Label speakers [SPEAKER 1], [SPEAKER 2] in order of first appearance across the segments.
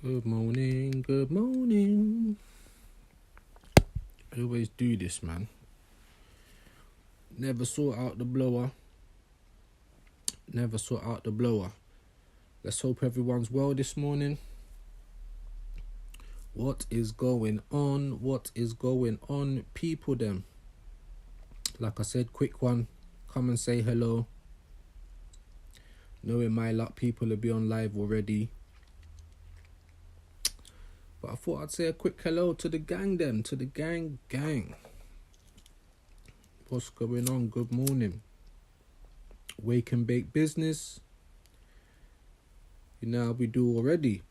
[SPEAKER 1] Good morning, good morning. I always do this, man. Never sort out the blower. Never sort out the blower. Let's hope everyone's well this morning. What is going on? What is going on, people them? Like I said, quick one. Come and say hello. Knowing my luck, people will be on live already. But I thought I'd say a quick hello to the gang them, to the gang. What's going on? Good morning. Wake and bake business. You know how we do already.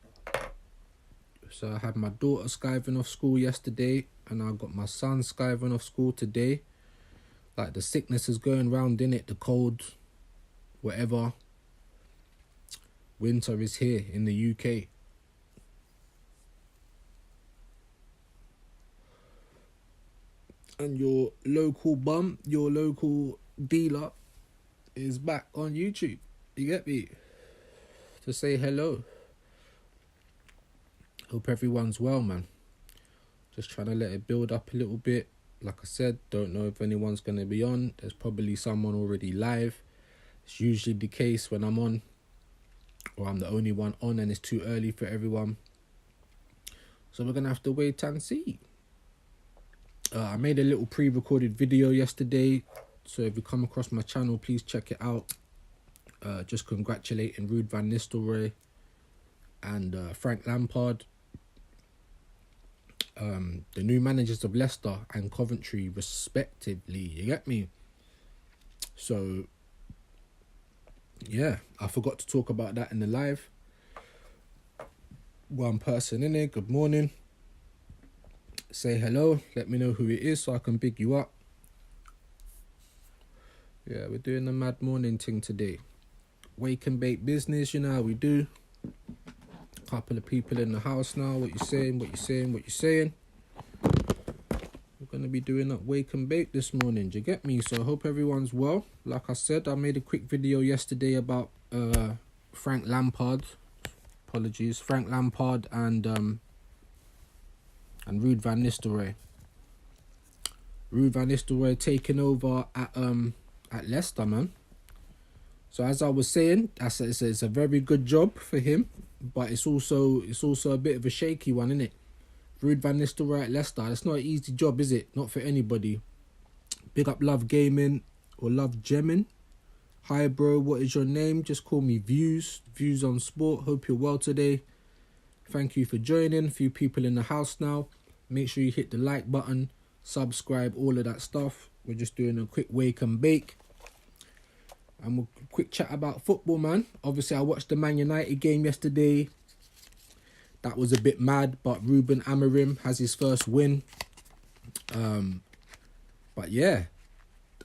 [SPEAKER 1] So I had my daughter skiving off school yesterday, and I got my son skiving off school today. Like, the sickness is going round, innit? The cold, whatever. Winter is here in the UK. And your local bum, your local dealer is back on YouTube. You get me? To say hello. Hope everyone's well, man. Just trying to let it build up a little bit. Like I said, don't know if anyone's going to be on. There's probably someone already live. It's usually the case when I'm on, or I'm the only one on and it's too early for everyone. So we're going to have to wait and see. I made a little pre-recorded video yesterday, so if you come across my channel, please check it out. Just congratulating Ruud van Nistelrooy and Frank Lampard, the new managers of Leicester and Coventry respectively, you get me? So yeah, I forgot to talk about that in the live. One person in there, good morning. Say hello, let me know who it is so I can big you up. Yeah, we're doing the mad morning thing today. Wake and bake business, you know how we do. Couple of people in the house now. What you saying? We're going to be doing that wake and bake this morning, do you get me? So I hope everyone's well. Like I said, I made a quick video yesterday about Frank Lampard. Apologies. Frank Lampard and Ruud van Nistelrooy. Ruud van Nistelrooy taking over at Leicester, man. So as I was saying, it's a very good job for him, but it's also a bit of a shaky one, isn't it? Ruud van Nistelrooy at Leicester, it's not an easy job, is it? Not for anybody. Big up Love Gaming or Love Gemming. Hi bro, what is your name? Just call me Viewz. Viewz on Sport. Hope you're well today. Thank you for joining. A few people in the house now. Make sure you hit the like button, subscribe, all of that stuff. We're just doing a quick wake and bake. And we'll quick chat about football, man. Obviously, I watched the Man United game yesterday. That was a bit mad, but Ruben Amorim has his first win. But yeah,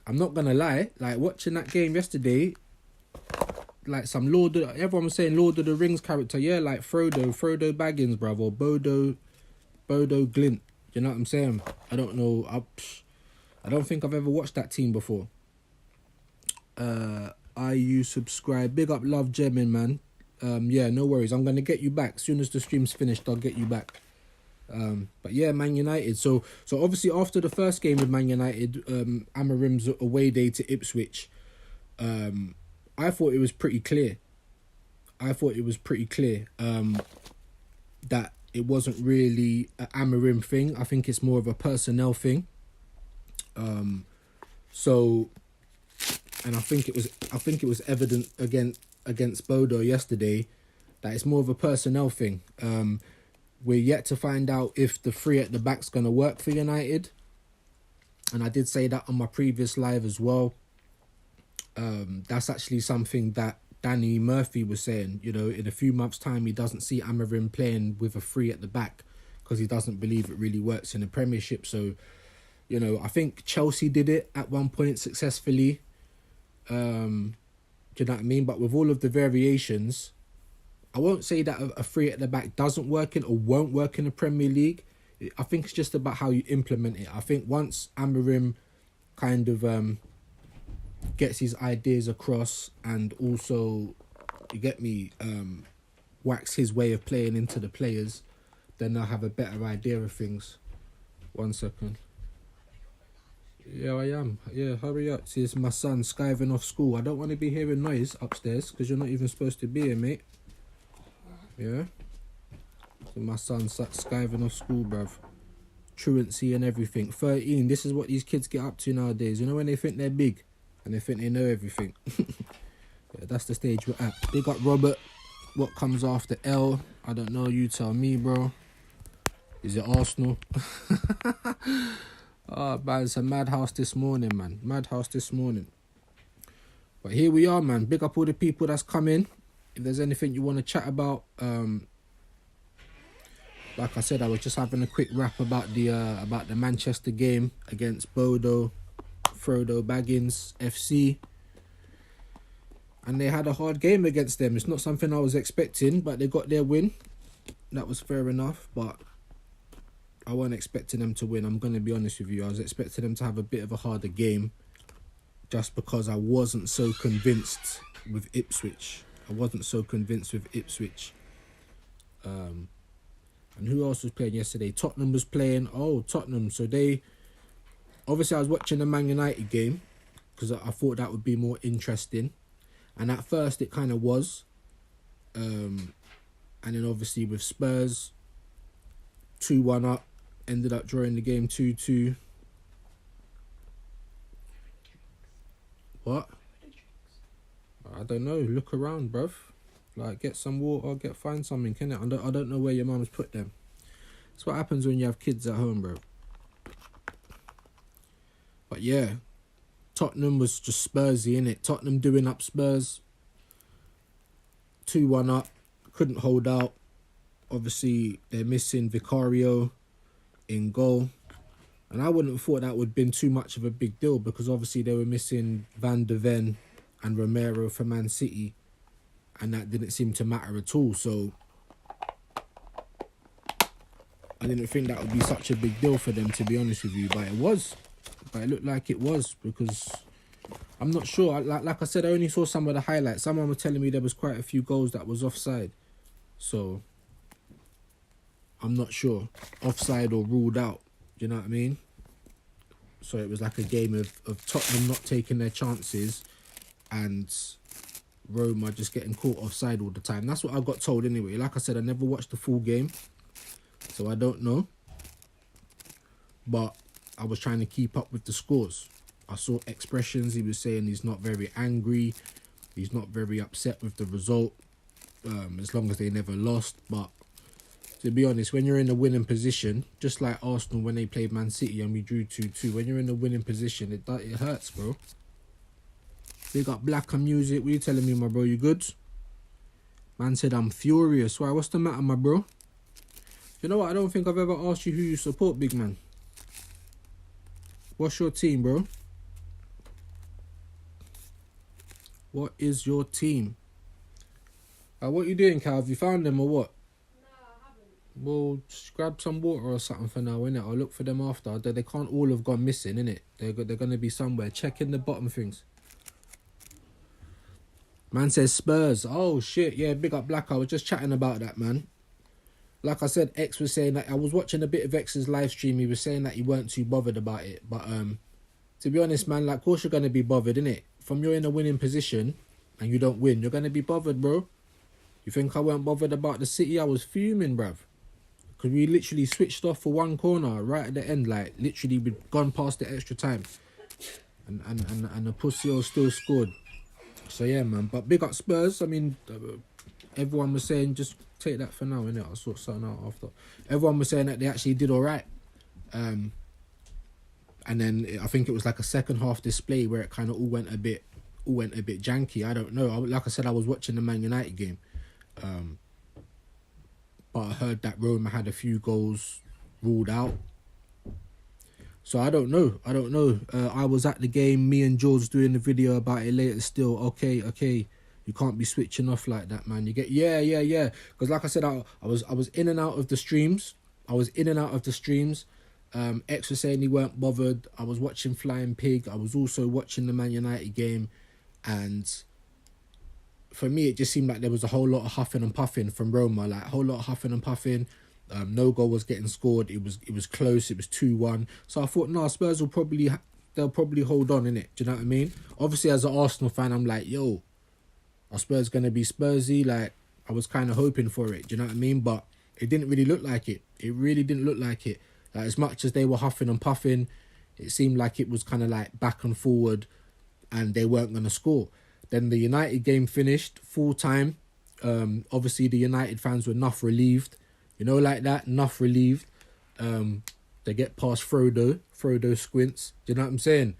[SPEAKER 1] I'm not going to lie. Like, watching that game yesterday, like some everyone was saying Lord of the Rings character, yeah, like Frodo Baggins, bruv, or Bodo Glint. You know what I'm saying? I don't know. I don't think I've ever watched that team before. Are you subscribe? Big up Love Gemming, man. Yeah, no worries. I'm gonna get you back as soon as the stream's finished. I'll get you back. But yeah, Man United. So obviously after the first game with Man United, Amorim's away day to Ipswich. I thought it was pretty clear. That it wasn't really an Amorim thing. I think it's more of a personnel thing. And I think it was evident against Bodo yesterday that it's more of a personnel thing. We're yet to find out if the three at the back's going to work for United. And I did say that on my previous live as well. That's actually something that Danny Murphy was saying. You know, in a few months' time, he doesn't see Amorim playing with a three at the back because he doesn't believe it really works in the Premiership. So, you know, I think Chelsea did it at one point successfully. Do you know what I mean? But with all of the variations, I won't say that a three at the back doesn't work in or won't work in the Premier League. I think it's just about how you implement it. I think once Amorim kind of gets his ideas across and also, you get me, wax his way of playing into the players, then they'll have a better idea of things. 1 second. Yeah, I am. Yeah, hurry up. See, it's my son skiving off school. I don't want to be hearing noise upstairs because you're not even supposed to be here, mate. Yeah? So my son's skiving off school, bruv. Truancy and everything. 13. This is what these kids get up to nowadays. You know when they think they're big and they think they know everything. Yeah, that's the stage we're at. Big up Robert. What comes after L? I don't know. You tell me, bro. Is it Arsenal? Oh, man, it's a madhouse this morning, man. Madhouse this morning. But here we are, man. Big up all the people that's come in. If there's anything you want to chat about, like I said, I was just having a quick rap about the Manchester game against Frodo Baggins FC. And they had a hard game against them. It's not something I was expecting, but they got their win. That was fair enough, but I wasn't expecting them to win. I'm going to be honest with you. I was expecting them to have a bit of a harder game just because I wasn't so convinced with Ipswich. And who else was playing yesterday? Tottenham was playing. Oh, Tottenham. So they... Obviously, I was watching the Man United game because I thought that would be more interesting. And at first, it kind of was. And then obviously with Spurs, 2-1 up. Ended up drawing the game 2-2. What? I don't know. Look around, bruv. Like, get some water, find something, innit? I don't know where your mum's put them. That's what happens when you have kids at home, bro. But yeah, Tottenham was just Spursy, innit? Tottenham doing up Spurs. 2-1 up. Couldn't hold out. Obviously, they're missing Vicario in goal. And I wouldn't have thought that would have been too much of a big deal because obviously they were missing Van de Ven and Romero for Man City. And that didn't seem to matter at all. So I didn't think that would be such a big deal for them, to be honest with you. But it was. But it looked like it was because I'm not sure. Like I said, I only saw some of the highlights. Someone was telling me there was quite a few goals that was offside. So I'm not sure. Offside or ruled out. Do you know what I mean? So it was like a game of Tottenham not taking their chances and Roma just getting caught offside all the time. That's what I got told anyway. Like I said, I never watched the full game, so I don't know. But I was trying to keep up with the scores. I saw expressions. He was saying he's not very angry. He's not very upset with the result, as long as they never lost. But to be honest, when you're in a winning position, just like Arsenal when they played Man City and we drew 2-2, when you're in a winning position, it hurts, bro. Big up Black and Music. What you telling me, my bro? You good? Man said I'm furious. Why? What's the matter, my bro? You know what? I don't think I've ever asked you who you support, big man. What's your team, bro? What is your team? What you doing, Cal? Have you found them or what?
[SPEAKER 2] No, I haven't.
[SPEAKER 1] Well, just grab some water or something for now, innit? I'll look for them after. They can't all have gone missing, innit? They're going to be somewhere. Check in the bottom things. Man says Spurs. Oh, shit. Yeah, big up Black. I was just chatting about that, man. Like I said, X was saying that... I was watching a bit of X's live stream. He was saying that he weren't too bothered about it. But to be honest, man, like, of course you're going to be bothered, innit? From you're in a winning position and you don't win, you're going to be bothered, bro. You think I weren't bothered about the City? I was fuming, bruv. Because we literally switched off for one corner right at the end. Like, literally, we'd gone past the extra time. And the pussy still scored. So, yeah, man. But big up Spurs. I mean, everyone was saying just take that for now, innit? I'll sort something out after. Everyone was saying that they actually did all right. And then I think it was like a second half display where it kind of all went a bit janky. I don't know. Like I said, I was watching the Man United game. But I heard that Roma had a few goals ruled out. So I don't know. I was at the game. Me and George doing the video about it later still. Okay. You can't be switching off like that, man. You get... Yeah. Because like I said, I was in and out of the streams. X was saying he weren't bothered. I was watching Flying Pig. I was also watching the Man United game. And for me, it just seemed like there was a whole lot of huffing and puffing from Roma, like a whole lot of huffing and puffing. No goal was getting scored. It was close. It was 2-1. So I thought, no, Spurs will they'll probably hold on in it. Do you know what I mean? Obviously, as an Arsenal fan, I'm like, yo, are Spurs gonna be Spursy? Like, I was kind of hoping for it. Do you know what I mean? But it didn't really look like it. It really didn't look like it. Like, as much as they were huffing and puffing, it seemed like it was kind of like back and forward, and they weren't gonna score. Then the United game finished full time. Obviously, the United fans were enough relieved. You know, like that, enough relieved. They get past Frodo squints. Do you know what I'm saying?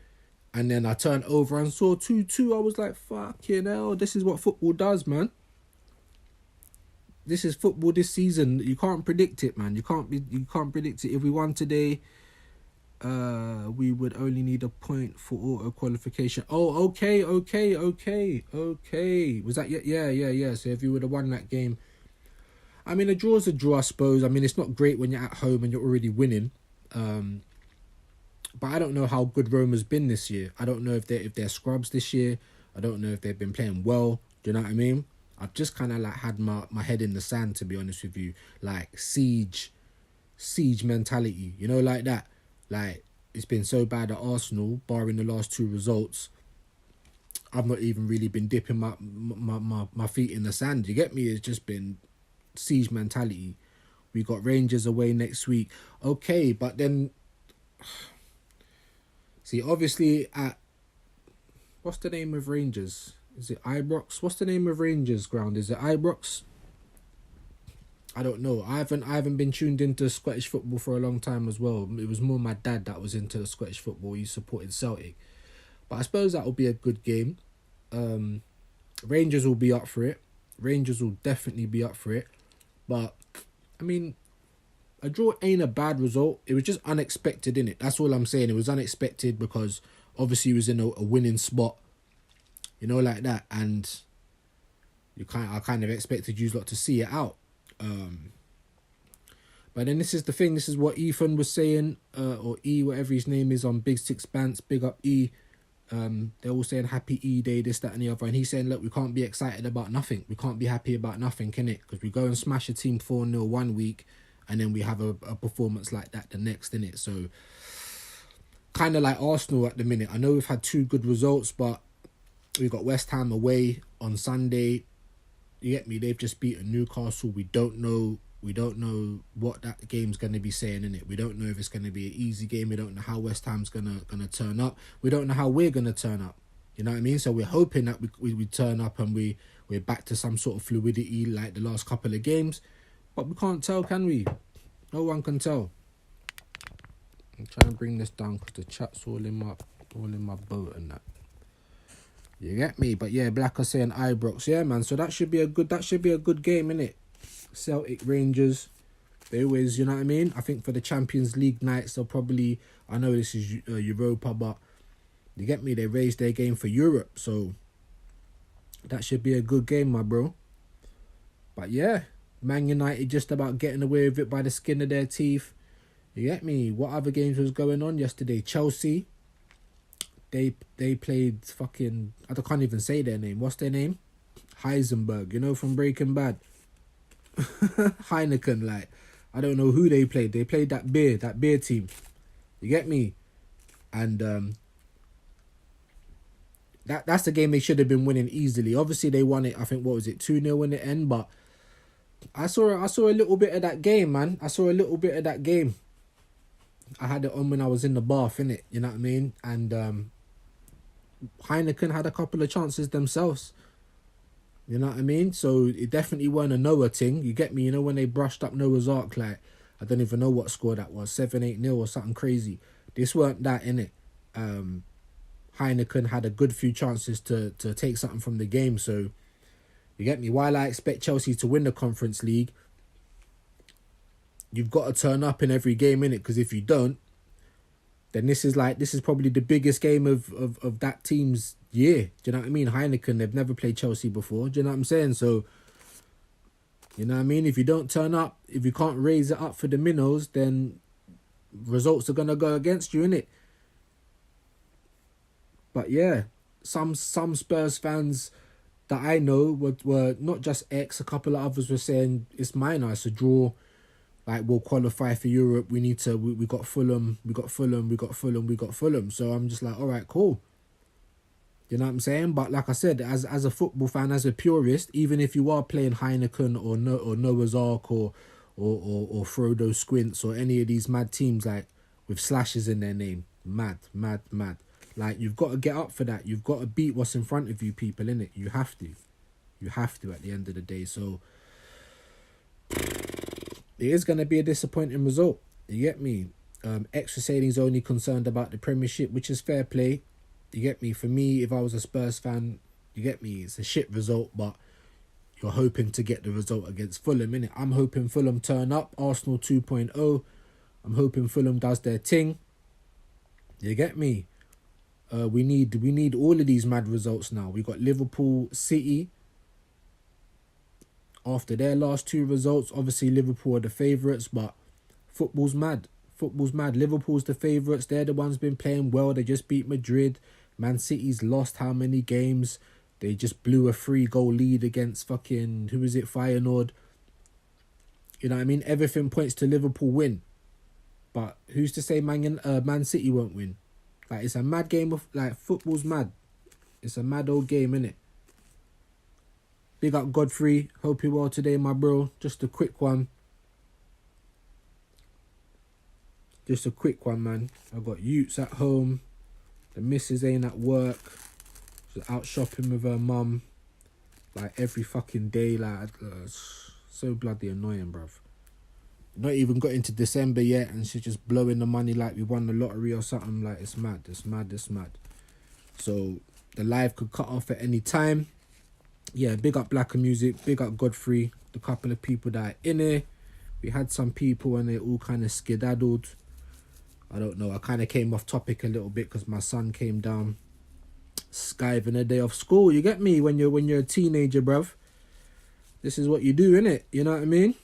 [SPEAKER 1] And then I turned over and saw 2-2. I was like, fucking hell, this is what football does, man. This is football this season. You can't predict it, man. You can't predict it. If we won today, we would only need a point for auto qualification. Oh, okay. Was that yeah. So if you would have won that game, I mean, a draw's a draw, I suppose. I mean, it's not great when you're at home and you're already winning. But I don't know how good Roma's been this year. I don't know if they're scrubs this year. I don't know if they've been playing well. Do you know what I mean? I've just kind of like had my head in the sand, to be honest with you. Like siege mentality, you know, like that. Like, it's been so bad at Arsenal, barring the last 2 results. I've not even really been dipping my feet in the sand. You get me? It's just been siege mentality. We got Rangers away next week. Okay, but then see, obviously at what's the name of Rangers? Is it Ibrox? What's the name of Rangers ground? Is it Ibrox? I don't know. I haven't been tuned into Scottish football for a long time as well. It was more my dad that was into Scottish football. He supported Celtic. But I suppose that will be a good game. Rangers will be up for it. Rangers will definitely be up for it. But, I mean, a draw ain't a bad result. It was just unexpected, innit? That's all I'm saying. It was unexpected because obviously he was in a winning spot. You know, like that. And I kind of expected you lot to see it out. But then this is the thing. This is what Ethan was saying, or E, whatever his name is, on Big Six Bants. Big up E. They're all saying happy E-Day, this, that and the other. And he's saying, look, we can't be excited about nothing. We can't be happy about nothing, can it? Because we go and smash a team 4-0 one week and then we have a performance like that the next, innit? So, kind of like Arsenal at the minute. I know we've had 2 good results, but we've got West Ham away on Sunday. You get me? They've just beaten Newcastle. We don't know what that game's going to be saying, innit? We don't know if it's going to be an easy game. We don't know how West Ham's gonna turn up. We don't know how we're going to turn up. You know what I mean? So we're hoping that we turn up and we're back to some sort of fluidity like the last couple of games. But we can't tell, can we? No one can tell. I'm trying to bring this down because the chat's all in my boat and that. You get me? But yeah, Blacker saying Ibrox. Yeah, man. So that should be a good game, innit? Celtic, Rangers. They always, you know what I mean? I think for the Champions League nights, they'll probably, I know this is Europa, but you get me? They raised their game for Europe. So that should be a good game, my bro. But yeah, Man United just about getting away with it by the skin of their teeth. You get me? What other games was going on yesterday? Chelsea. They played fucking, I can't even say their name. What's their name? Heisenberg, you know, from Breaking Bad. Heineken, like, I don't know who they played. They played that beer team. You get me? And that's the game they should have been winning easily. Obviously they won it, I think, what was it, 2-0 in the end, but I saw a little bit of that game, man. I saw a little bit of that game. I had it on when I was in the bath, innit? You know what I mean? And Heineken had a couple of chances themselves. You know what I mean? So it definitely weren't a Noah thing. You get me? You know when they brushed up Noah's Ark, like, I don't even know what score that was, 7-8-0 or something crazy. This weren't that, innit? Heineken had a good few chances to take something from the game. So you get me? While I expect Chelsea to win the Conference League, you've got to turn up in every game, innit? Because if you don't, then this is probably the biggest game of that team's year. Do you know what I mean? Heineken, they've never played Chelsea before. Do you know what I'm saying? So, you know what I mean? If you don't turn up, if you can't raise it up for the minnows, then results are going to go against you, innit? But yeah, some Spurs fans, that I know were not just X. A couple of others were saying it's minor, it's a draw. Like, we'll qualify for Europe. We got Fulham, we got Fulham, we got Fulham, we got Fulham. So I'm just like, all right, cool. You know what I'm saying? But like I said, as a football fan, as a purist, even if you are playing Heineken or Noah's Ark or Frodo Squints or any of these mad teams like with slashes in their name, mad. Like, you've got to get up for that. You've got to beat what's in front of you, people, innit? You have to at the end of the day. So it is going to be a disappointing result. You get me? Extra Sading's only concerned about the Premiership, which is fair play. You get me? For me, if I was a Spurs fan, you get me? It's a shit result, but you're hoping to get the result against Fulham, innit? I'm hoping Fulham turn up, Arsenal 2.0. I'm hoping Fulham does their thing. You get me? We need all of these mad results now. We got Liverpool, City. After their last two results, obviously Liverpool are the favourites, but football's mad. Liverpool's the favourites. They're the ones been playing well. They just beat Madrid. Man City's lost how many games? They just blew a 3-goal lead against fucking, who is it, Feyenoord. You know what I mean? Everything points to Liverpool win. But who's to say Man City won't win? Like, it's a mad game of, like, football's mad. It's a mad old game, innit? Big up Godfrey. Hope you're well today, my bro. Just a quick one. Man. I got Utes at home. The missus ain't at work. She's out shopping with her mum. Like, every fucking day. Like, so bloody annoying, bruv. Not even got into December yet, and she's just blowing the money like we won the lottery or something. Like, it's mad. So, the live could cut off at any time. Yeah, big up Blacker Music. Big up Godfrey. The couple of people that are in here. We had some people and they all kind of skedaddled. I don't know. I kind of came off topic a little bit because my son came down skiving a day off school. You get me? When you're a teenager, bruv. This is what you do, innit? You know what I mean?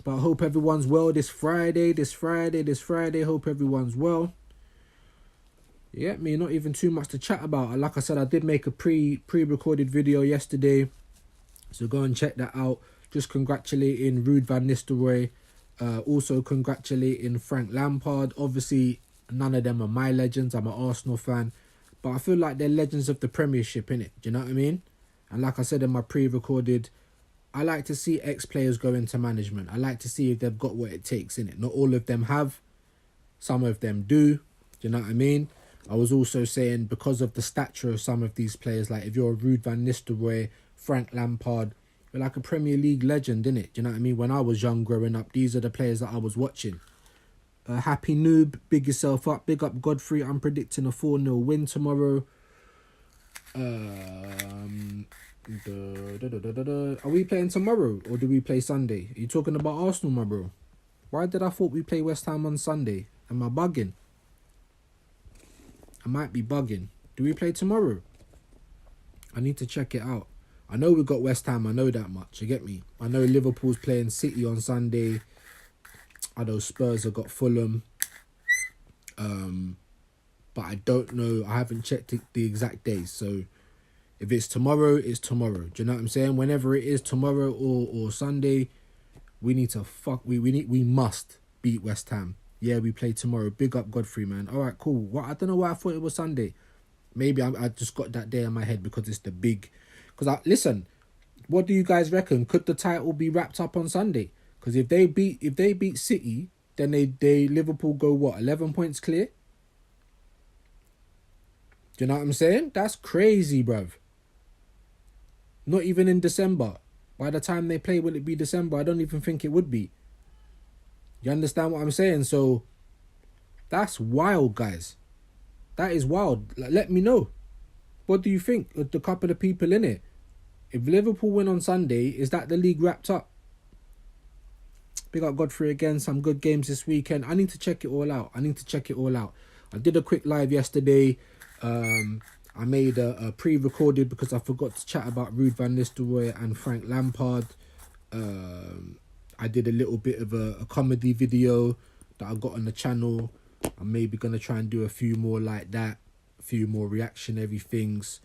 [SPEAKER 1] But I hope everyone's well this Friday. Hope everyone's well. You get me? Not even too much to chat about. Like I said, I did make a pre-recorded video yesterday. So go and check that out. Just congratulating Ruud van Nistelrooy. Also congratulating Frank Lampard. Obviously, none of them are my legends. I'm an Arsenal fan. But I feel like they're legends of the Premiership, innit? Do you know what I mean? And like I said in my pre-recorded, I like to see ex-players go into management. I like to see if they've got what it takes, innit? Not all of them have. Some of them do. Do you know what I mean? I was also saying because of the stature of some of these players, like if you're a Ruud van Nistelrooy, Frank Lampard, you're like a Premier League legend, innit? Do you know what I mean? When I was young growing up, these are the players that I was watching. Happy Noob, big yourself up. Big up Godfrey. I'm predicting a 4-0 win tomorrow. Are we playing tomorrow or do we play Sunday? Are you talking about Arsenal, my bro? Why did I thought we play West Ham on Sunday? Am I bugging? I might be bugging. Do we play tomorrow? I need to check it out. I know we got West Ham. I know that much. You get me? I know Liverpool's playing City on Sunday. I know Spurs have got Fulham. But I don't know. I haven't checked the exact days. So if it's tomorrow, it's tomorrow. Do you know what I'm saying? Whenever it is tomorrow or Sunday, we need to we must beat West Ham. Yeah, we play tomorrow. Big up Godfrey, man. All right, cool. Well, I don't know why I thought it was Sunday. Maybe I just got that day in my head because it's the big... Listen, what do you guys reckon? Could the title be wrapped up on Sunday? Because if they beat City, then they Liverpool go, what, 11 points clear? Do you know what I'm saying? That's crazy, bruv. Not even in December. By the time they play, will it be December? I don't even think it would be. You understand what I'm saying? So, that's wild, guys. That is wild. Like, let me know. What do you think of the couple of people in it? If Liverpool win on Sunday, is that the league wrapped up? Big up Godfrey again. Some good games this weekend. I need to check it all out. I did a quick live yesterday. I made a pre-recorded because I forgot to chat about Ruud van Nistelrooy and Frank Lampard. I did a little bit of a comedy video that I got on the channel. I'm maybe going to try and do a few more like that. A few more reactionary things.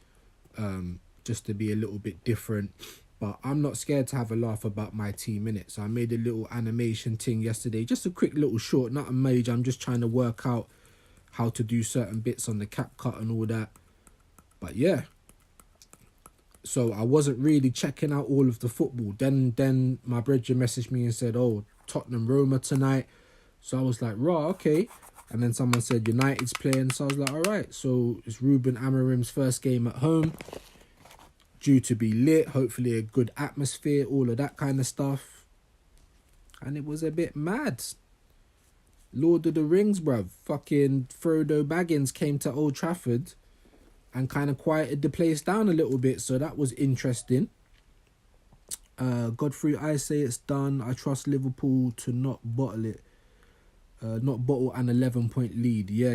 [SPEAKER 1] just to be a little bit different. But I'm not scared to have a laugh about my team, innit? So I made a little animation thing yesterday. Just a quick little short, not a major. I'm just trying to work out how to do certain bits on the cap cut and all that. But yeah. So I wasn't really checking out all of the football. Then my brother messaged me and said, oh, Tottenham Roma tonight. So I was like, raw, okay. And then someone said United's playing. So I was like, all right. So it's Ruben Amorim's first game at home. Due to be lit. Hopefully a good atmosphere. All of that kind of stuff. And it was a bit mad. Lord of the Rings, bruv. Fucking Frodo Baggins came to Old Trafford and kind of quieted the place down a little bit. So that was interesting. Godfrey, I say it's done. I trust Liverpool to not bottle it. Not bottle an 11-point lead. Yeah.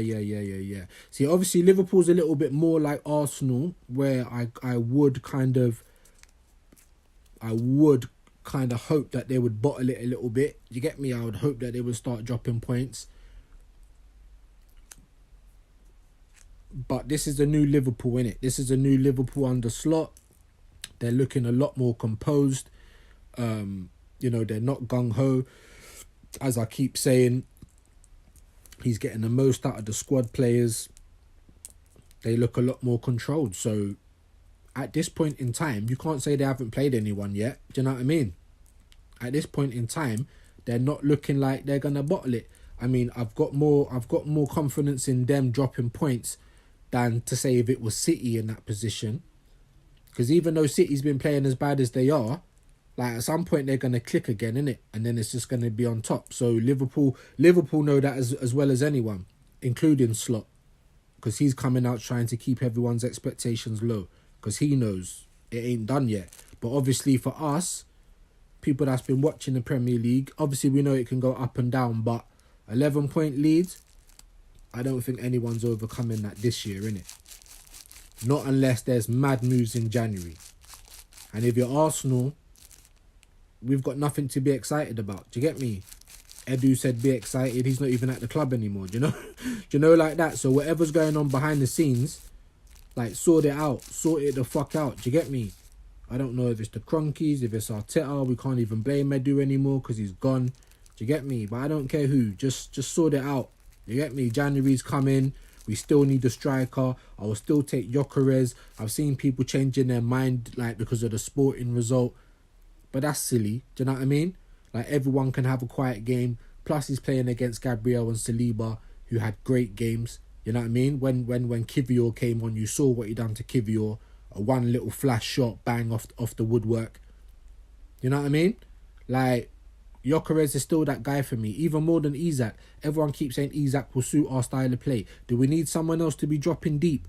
[SPEAKER 1] See, obviously Liverpool's a little bit more like Arsenal, where I would kind of hope that they would bottle it a little bit. You get me? I would hope that they would start dropping points. But this is a new Liverpool, innit? This is a new Liverpool under Slot. They're looking a lot more composed. They're not gung-ho. As I keep saying, he's getting the most out of the squad players. They look a lot more controlled. So, at this point in time, you can't say they haven't played anyone yet. Do you know what I mean? At this point in time, they're not looking like they're going to bottle it. I mean, I've got more confidence in them dropping points than to say if it was City in that position. Because even though City's been playing as bad as they are, like at some point they're going to click again, innit? And then it's just going to be on top. So Liverpool know that as well as anyone, including Slot. Because he's coming out trying to keep everyone's expectations low. Because he knows it ain't done yet. But obviously for us, people that's been watching the Premier League, obviously we know it can go up and down. But 11-point leads, I don't think anyone's overcoming that this year, innit? Not unless there's mad moves in January. And if you're Arsenal, we've got nothing to be excited about. Do you get me? Edu said be excited. He's not even at the club anymore. Do you know? Do you know, like that? So whatever's going on behind the scenes, like sort it out. Sort it the fuck out. Do you get me? I don't know if it's the Cronkies, if it's Arteta. We can't even blame Edu anymore because he's gone. Do you get me? But I don't care who. Just sort it out. You get me? January's coming. We still need a striker. I will still take Gyökeres. I've seen people changing their mind like because of the Sporting result. But that's silly. Do you know what I mean? Like everyone can have a quiet game. Plus he's playing against Gabriel and Saliba, who had great games. You know what I mean? When Kivior came on, you saw what he done to Kivior. A one little flash shot, bang off the woodwork. You know what I mean? Like, Gyökeres is still that guy for me, even more than Isak. Everyone keeps saying Isak will suit our style of play. Do we need someone else to be dropping deep?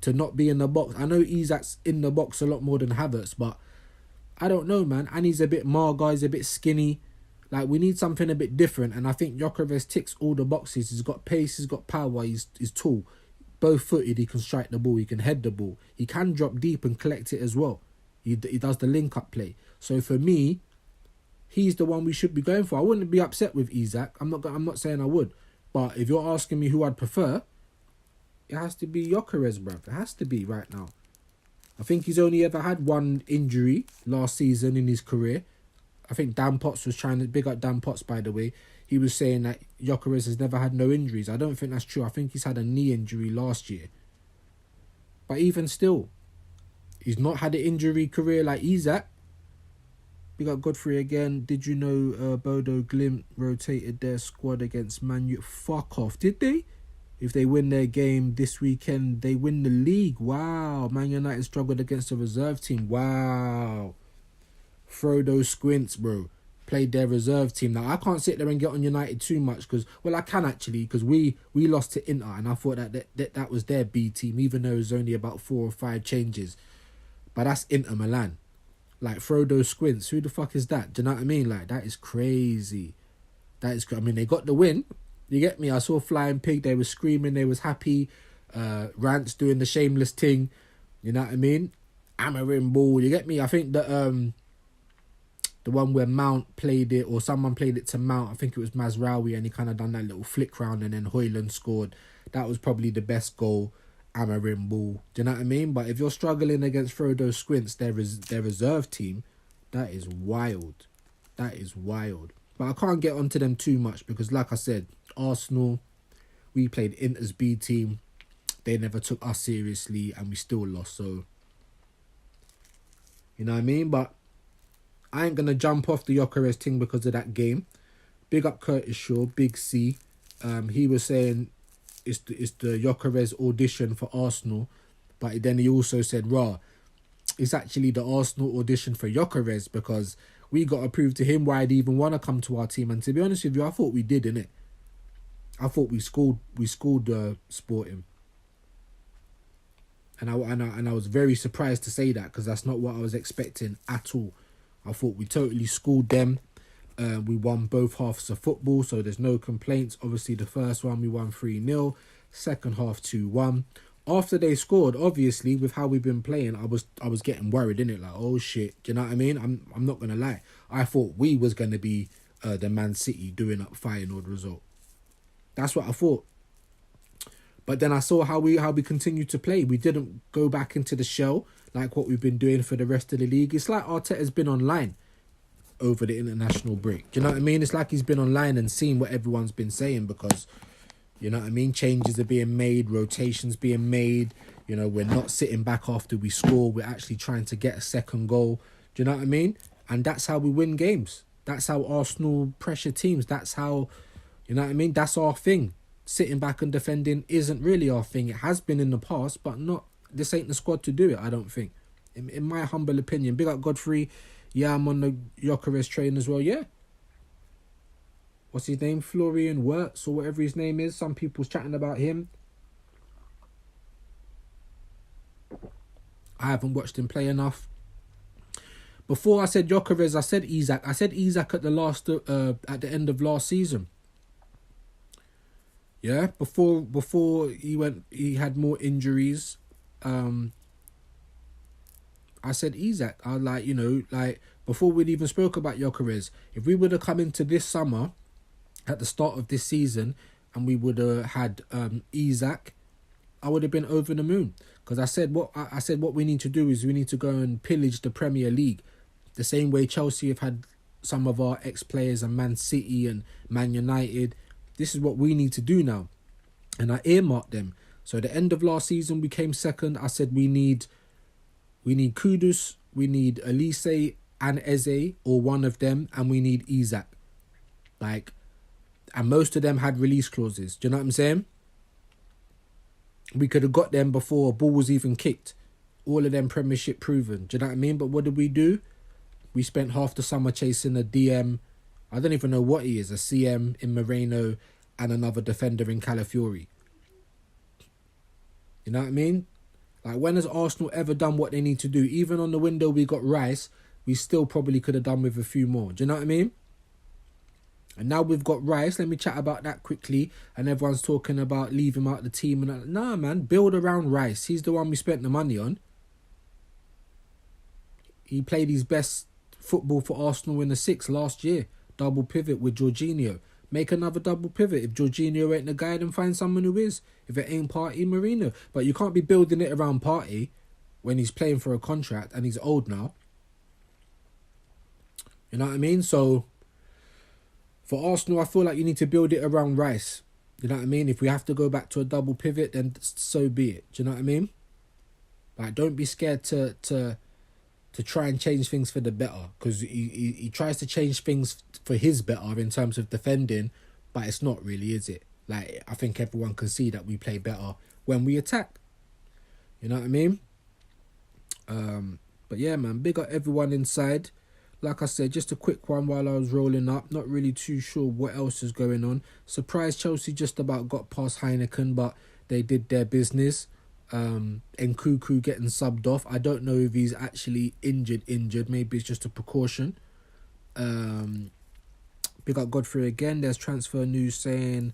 [SPEAKER 1] To not be in the box? I know Isak's in the box a lot more than Havertz, but I don't know, man. And he's a bit marga, he's a bit skinny. Like, we need something a bit different. And I think Gyökeres ticks all the boxes. He's got pace, he's got power, he's tall. Both-footed, he can strike the ball, he can head the ball. He can drop deep and collect it as well. He does the link-up play. So for me, he's the one we should be going for. I wouldn't be upset with Isak. I'm not saying I would. But if you're asking me who I'd prefer, it has to be Gyökeres, bruv. It has to be right now. I think he's only ever had one injury last season in his career. I think Dan Potts was trying to... Big up Dan Potts, by the way. He was saying that Gyökeres has never had no injuries. I don't think that's true. I think he's had a knee injury last year. But even still, he's not had an injury career like Isak. Big up Godfrey again. Did you know Bodo Glimt rotated their squad against Man U? Fuck off. Did they? If they win their game this weekend, they win the league. Wow. Man United struggled against the reserve team. Wow. Frodo Squints, bro. Played their reserve team. Now, I can't sit there and get on United too much because, well, I can actually, because we lost to Inter and I thought that was their B team, even though it was only about 4 or 5 changes. But that's Inter Milan. Like, Frodo Squints, who the fuck is that? Do you know what I mean? Like, that is crazy. I mean, they got the win. You get me? I saw Flying Pig. They were screaming. They was happy. Rants doing the shameless thing. You know what I mean? Amarin ball. You get me? I think that the one where Mount played it, or someone played it to Mount. I think it was Mazraoui, and he kind of done that little flick round, and then Højlund scored. That was probably the best goal. hammering ball. Do you know what I mean? But if you're struggling against Frodo Squints, their reserve team, that is wild. That is wild. But I can't get onto them too much because, like I said, Arsenal, we played Inter's B team. They never took us seriously and we still lost. So, you know what I mean? But I ain't going to jump off the Gyökeres thing because of that game. Big up Curtis Shaw, Big C. He was saying it's the Gyökeres audition for Arsenal. But then he also said, raw, it's actually the Arsenal audition for Gyökeres because we got to prove to him why he'd even want to come to our team. And to be honest with you, I thought we did, innit? I thought we scored Sporting. And I was very surprised to say that because that's not what I was expecting at all. I thought we totally schooled them. We won both halves of football, so there's no complaints. Obviously, the first one we won 3-0. Second half 2-1. After they scored, obviously, with how we've been playing, I was getting worried, innit? Like, oh shit, do you know what I mean? I'm not gonna lie. I thought we was gonna be the Man City doing up Feyenoord result. That's what I thought. But then I saw how we continued to play. We didn't go back into the shell like what we've been doing for the rest of the league. It's like Arteta's been online over the international break. Do you know what I mean? It's like he's been online and seen what everyone's been saying because, you know what I mean? Changes are being made, rotations being made. You know, we're not sitting back after we score. We're actually trying to get a second goal. Do you know what I mean? And that's how we win games. That's how Arsenal pressure teams. That's how, you know what I mean? That's our thing. Sitting back and defending isn't really our thing. It has been in the past, but not. This ain't the squad to do it, I don't think. In my humble opinion. Big up Godfrey. Yeah, I'm on the Gyökeres train as well, yeah. What's his name? Florian Wirtz or whatever his name is. Some people's chatting about him. I haven't watched him play enough. Before I said Gyökeres, I said Isak. I said Isak at the end of last season. Yeah, before he had more injuries. I said Isak. I like before we'd even spoke about Gyökeres. If we would have come into this summer at the start of this season and we would have had Isak, I would have been over the moon. Because I said what we need to do is we need to go and pillage the Premier League. The same way Chelsea have had some of our ex-players and Man City and Man United. This is what we need to do now. And I earmarked them. So at the end of last season, we came second. I said we need Kudus, we need Elise and Eze, or one of them, and we need Isak. And most of them had release clauses. Do you know what I'm saying? We could have got them before a ball was even kicked. All of them Premiership proven. Do you know what I mean? But what did we do? We spent half the summer chasing a DM. I don't even know what he is. A CM in Moreno and another defender in Calafiori. You know what I mean? Like, when has Arsenal ever done what they need to do? Even on the window we got Rice, we still probably could have done with a few more. Do you know what I mean? And now we've got Rice. Let me chat about that quickly. And everyone's talking about leave him out the team. And nah, man, build around Rice. He's the one we spent the money on. He played his best football for Arsenal in the 6 last year. Double pivot with Jorginho. Make another double pivot. If Jorginho ain't the guy, then find someone who is. If it ain't Partey, Marino. But you can't be building it around Partey when he's playing for a contract and he's old now. You know what I mean? So, for Arsenal, I feel like you need to build it around Rice. You know what I mean? If we have to go back to a double pivot, then so be it. Do you know what I mean? Like, don't be scared to try and change things for the better, because he tries to change things for his better in terms of defending, but it's not really, is it? Like, I think everyone can see that we play better when we attack. You know what I mean? But yeah, man, big up everyone inside. Like I said, just a quick one while I was rolling up. Not really too sure what else is going on. Surprised Chelsea just about got past Heineken, but they did their business. Nkunku getting subbed off. I don't know if he's actually injured. Maybe it's just a precaution. Big up Godfrey again. There's transfer news saying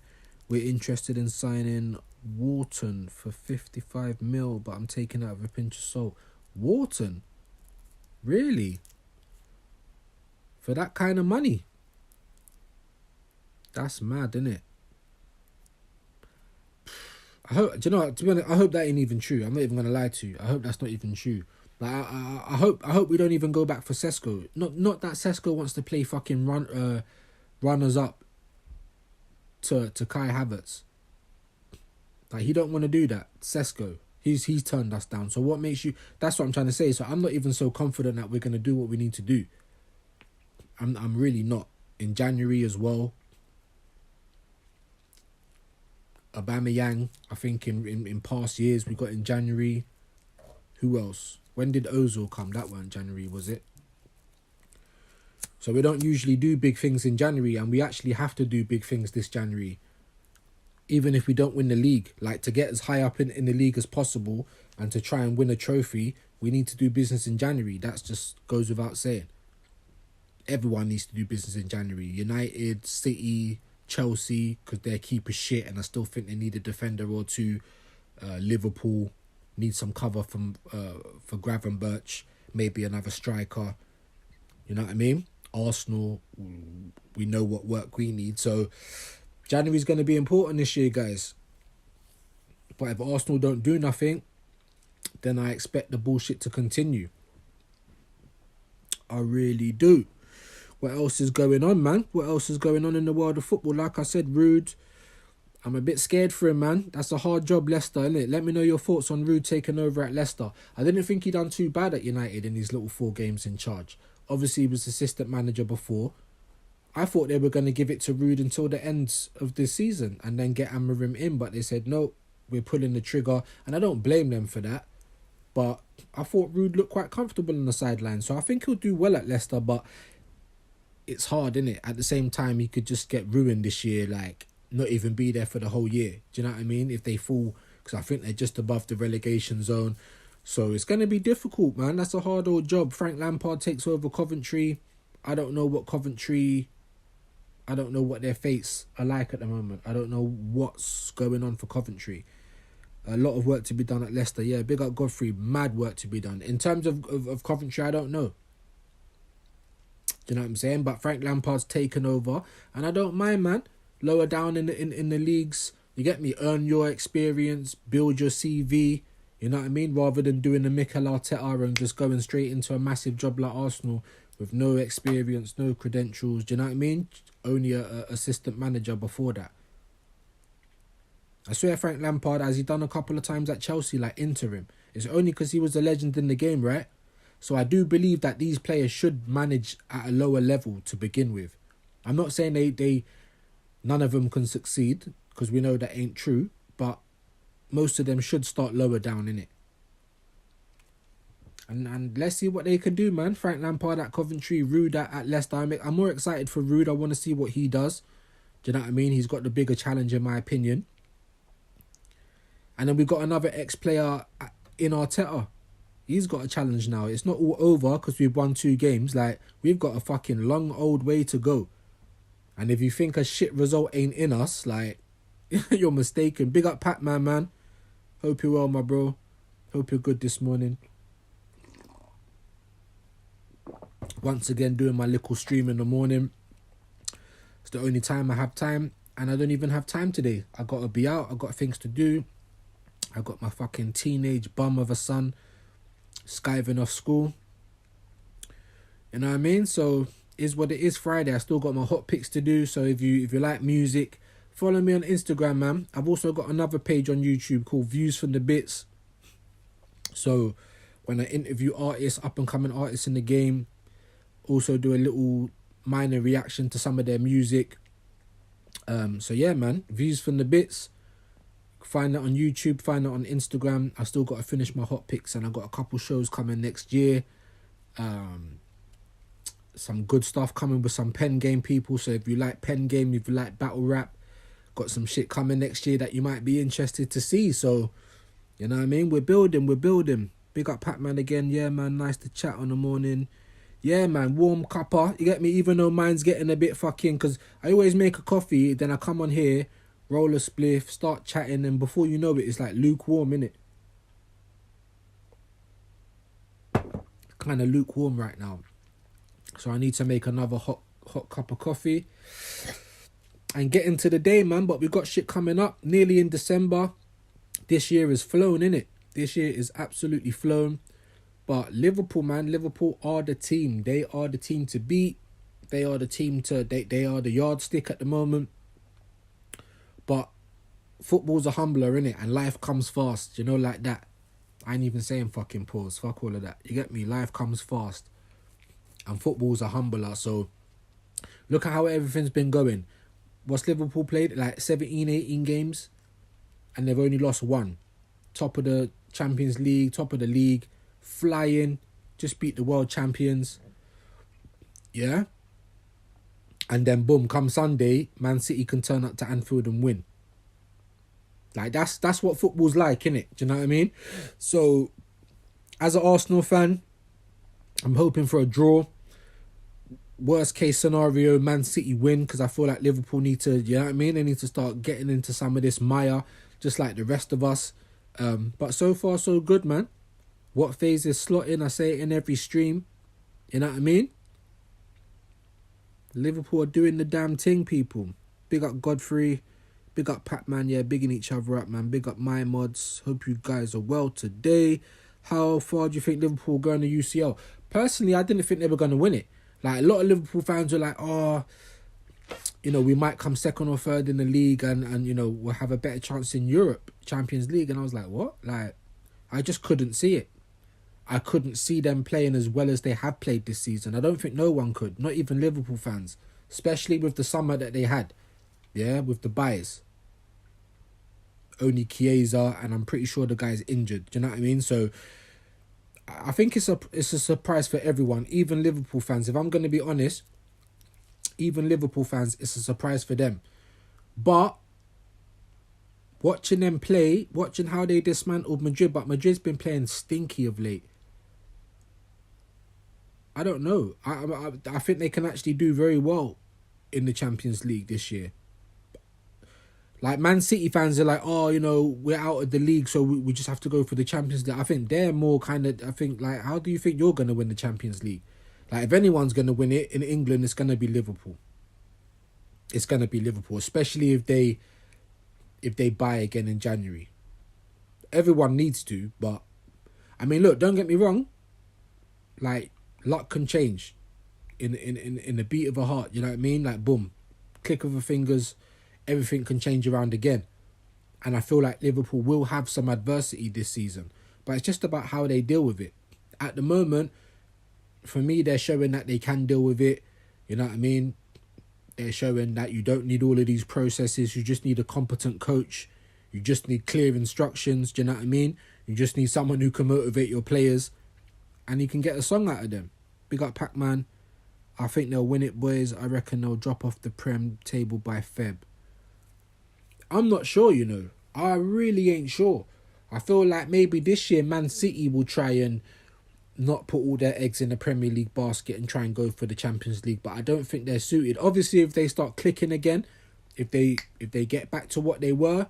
[SPEAKER 1] we're interested in signing Wharton for 55 mil, but I'm taking that with a pinch of salt. Wharton? Really? For that kind of money? That's mad, isn't it? I hope. Do you know what? To be honest, I hope that ain't even true. I'm not even gonna lie to you. I hope that's not even true. Like I hope we don't even go back for Sesko. Not that Sesko wants to play fucking runners up to Kai Havertz. Like he don't want to do that. Sesko. He's turned us down. So what makes you? That's what I'm trying to say. So I'm not even so confident that we're gonna do what we need to do. I'm really not. In January as well. Aubameyang, I think in past years we got in January. Who else? When did Ozil come? That weren't January, was it? So we don't usually do big things in January, and we actually have to do big things this January. Even if we don't win the league, like to get as high up in the league as possible and to try and win a trophy, we need to do business in January. That just goes without saying. Everyone needs to do business in January. United, City, Chelsea, because their keeper's shit and I still think they need a defender or two. Liverpool need some cover for Gravenberch, maybe another striker. You know what I mean? Arsenal, we know what work we need. So January's going to be important this year, guys. But if Arsenal don't do nothing, then I expect the bullshit to continue. I really do. What else is going on, man? What else is going on in the world of football? Like I said, Rude, I'm a bit scared for him, man. That's a hard job, Leicester, innit? Let me know your thoughts on Rude taking over at Leicester. I didn't think he done too bad at United in these little 4 games in charge. Obviously, he was assistant manager before. I thought they were going to give it to Rude until the end of the season and then get Amorim in, but they said, no, we're pulling the trigger. And I don't blame them for that. But I thought Rude looked quite comfortable on the sideline. So I think he'll do well at Leicester, but it's hard, innit? At the same time, he could just get ruined this year, like not even be there for the whole year. Do you know what I mean? If they fall, because I think they're just above the relegation zone. So it's going to be difficult, man. That's a hard old job. Frank Lampard takes over Coventry. I don't know what their fates are like at the moment. I don't know what's going on for Coventry. A lot of work to be done at Leicester. Yeah, big up Godfrey. Mad work to be done. In terms of Coventry, I don't know. Do you know what I'm saying? But Frank Lampard's taken over, and I don't mind, man. Lower down in the leagues, you get me. Earn your experience, build your CV. You know what I mean? Rather than doing the Mikel Arteta and just going straight into a massive job like Arsenal with no experience, no credentials. Do you know what I mean? Only a assistant manager before that. I swear Frank Lampard, has he done a couple of times at Chelsea, like interim? It's only because he was a legend in the game, right? So I do believe that these players should manage at a lower level to begin with. I'm not saying they none of them can succeed, because we know that ain't true, but most of them should start lower down, innit? And let's see what they can do, man. Frank Lampard at Coventry, Rude at Leicester. I'm more excited for Rude. I want to see what he does. Do you know what I mean? He's got the bigger challenge, in my opinion. And then we've got another ex-player in Arteta. He's got a challenge now. It's not all over because we've won 2 games. Like, we've got a fucking long old way to go. And if you think a shit result ain't in us, like, you're mistaken. Big up Pat-Man, man. Hope you're well, my bro. Hope you're good this morning. Once again, doing my little stream in the morning. It's the only time I have time. And I don't even have time today. I got to be out. I got things to do. I got my fucking teenage bum of a son skiving off school. You know what I mean? So, is what it is. Friday. I still got my hot picks to do. So if you like music, follow me on Instagram, man. I've also got another page on YouTube called Viewz from the Bits. So when I interview artists, up and coming artists in the game, also do a little minor reaction to some of their music. So yeah, man, Viewz from the Bits. Find that on YouTube, find that on Instagram. I still got to finish my hot picks, and I got a couple shows coming next year. Some good stuff coming with some pen game people. So if you like pen game, if you like battle rap, got some shit coming next year that you might be interested to see. So, you know what I mean? We're building. Big up Pat-Man again. Yeah, man, nice to chat on the morning. Yeah, man, warm cuppa. You get me? Even though mine's getting a bit fucking... Because I always make a coffee, then I come on here, roll a spliff, start chatting, and before you know it, it's like lukewarm, innit? Kind of lukewarm right now. So I need to make another hot cup of coffee and get into the day, man. But we got shit coming up. Nearly in December. this year is flown, innit? This year is absolutely flown. But Liverpool, man, Liverpool are the team. They are the team to beat. They are the team to... They are the yardstick at the moment. But football's a humbler, innit? And life comes fast, you know, like that. I ain't even saying fucking pause. Fuck all of that. You get me? Life comes fast. And football's a humbler. So, look at how everything's been going. What's Liverpool played? Like 17, 18 games. And they've only lost one. Top of the Champions League. Top of the league. Flying. Just beat the world champions. Yeah? And then boom, come Sunday, Man City can turn up to Anfield and win. Like, that's what football's like, innit? Do you know what I mean? So, as an Arsenal fan, I'm hoping for a draw. Worst case scenario, Man City win, because I feel like Liverpool need to, you know what I mean? They need to start getting into some of this mire, just like the rest of us. But so far, so good, man. What phase is slotting? I say it in every stream. You know what I mean? Liverpool are doing the damn thing, people. Big up Godfrey. Big up Pac-Man. Yeah, bigging each other up, man. Big up my mods. Hope you guys are well today. How far do you think Liverpool going to UCL? Personally, I didn't think they were going to win it. Like, a lot of Liverpool fans were like, oh, you know, we might come second or third in the league and you know, we'll have a better chance in Europe, Champions League. And I was like, what? Like, I just couldn't see it. I couldn't see them playing as well as they have played this season. I don't think no one could, not even Liverpool fans, especially with the summer that they had. Yeah, with the buys. Only Chiesa, and I'm pretty sure the guy's injured. Do you know what I mean? So I think it's a surprise for everyone, even Liverpool fans. If I'm going to be honest, even Liverpool fans, it's a surprise for them. But watching them play, watching how they dismantled Madrid, but Madrid's been playing stinky of late. I don't know. I think they can actually do very well in the Champions League this year. Like, Man City fans are like, oh, you know, we're out of the league, so we just have to go for the Champions League. I think they're more kind of, I think, like, how do you think you're going to win the Champions League? Like, if anyone's going to win it in England, it's going to be Liverpool. It's going to be Liverpool, especially if they buy again in January. Everyone needs to, but, I mean, look, don't get me wrong. Like, luck can change in the beat of a heart, you know what I mean? Like, boom, click of the fingers, everything can change around again. And I feel like Liverpool will have some adversity this season, but it's just about how they deal with it. At the moment, for me, they're showing that they can deal with it, you know what I mean? They're showing that you don't need all of these processes, you just need a competent coach, you just need clear instructions, do you know what I mean? You just need someone who can motivate your players, and you can get a song out of them. Big up Pac-Man. I think they'll win it, boys. I reckon they'll drop off the Prem table by Feb. I'm not sure, you know. I really ain't sure. I feel like maybe this year Man City will try and not put all their eggs in the Premier League basket and try and go for the Champions League, but I don't think they're suited. Obviously, if they start clicking again, if they get back to what they were,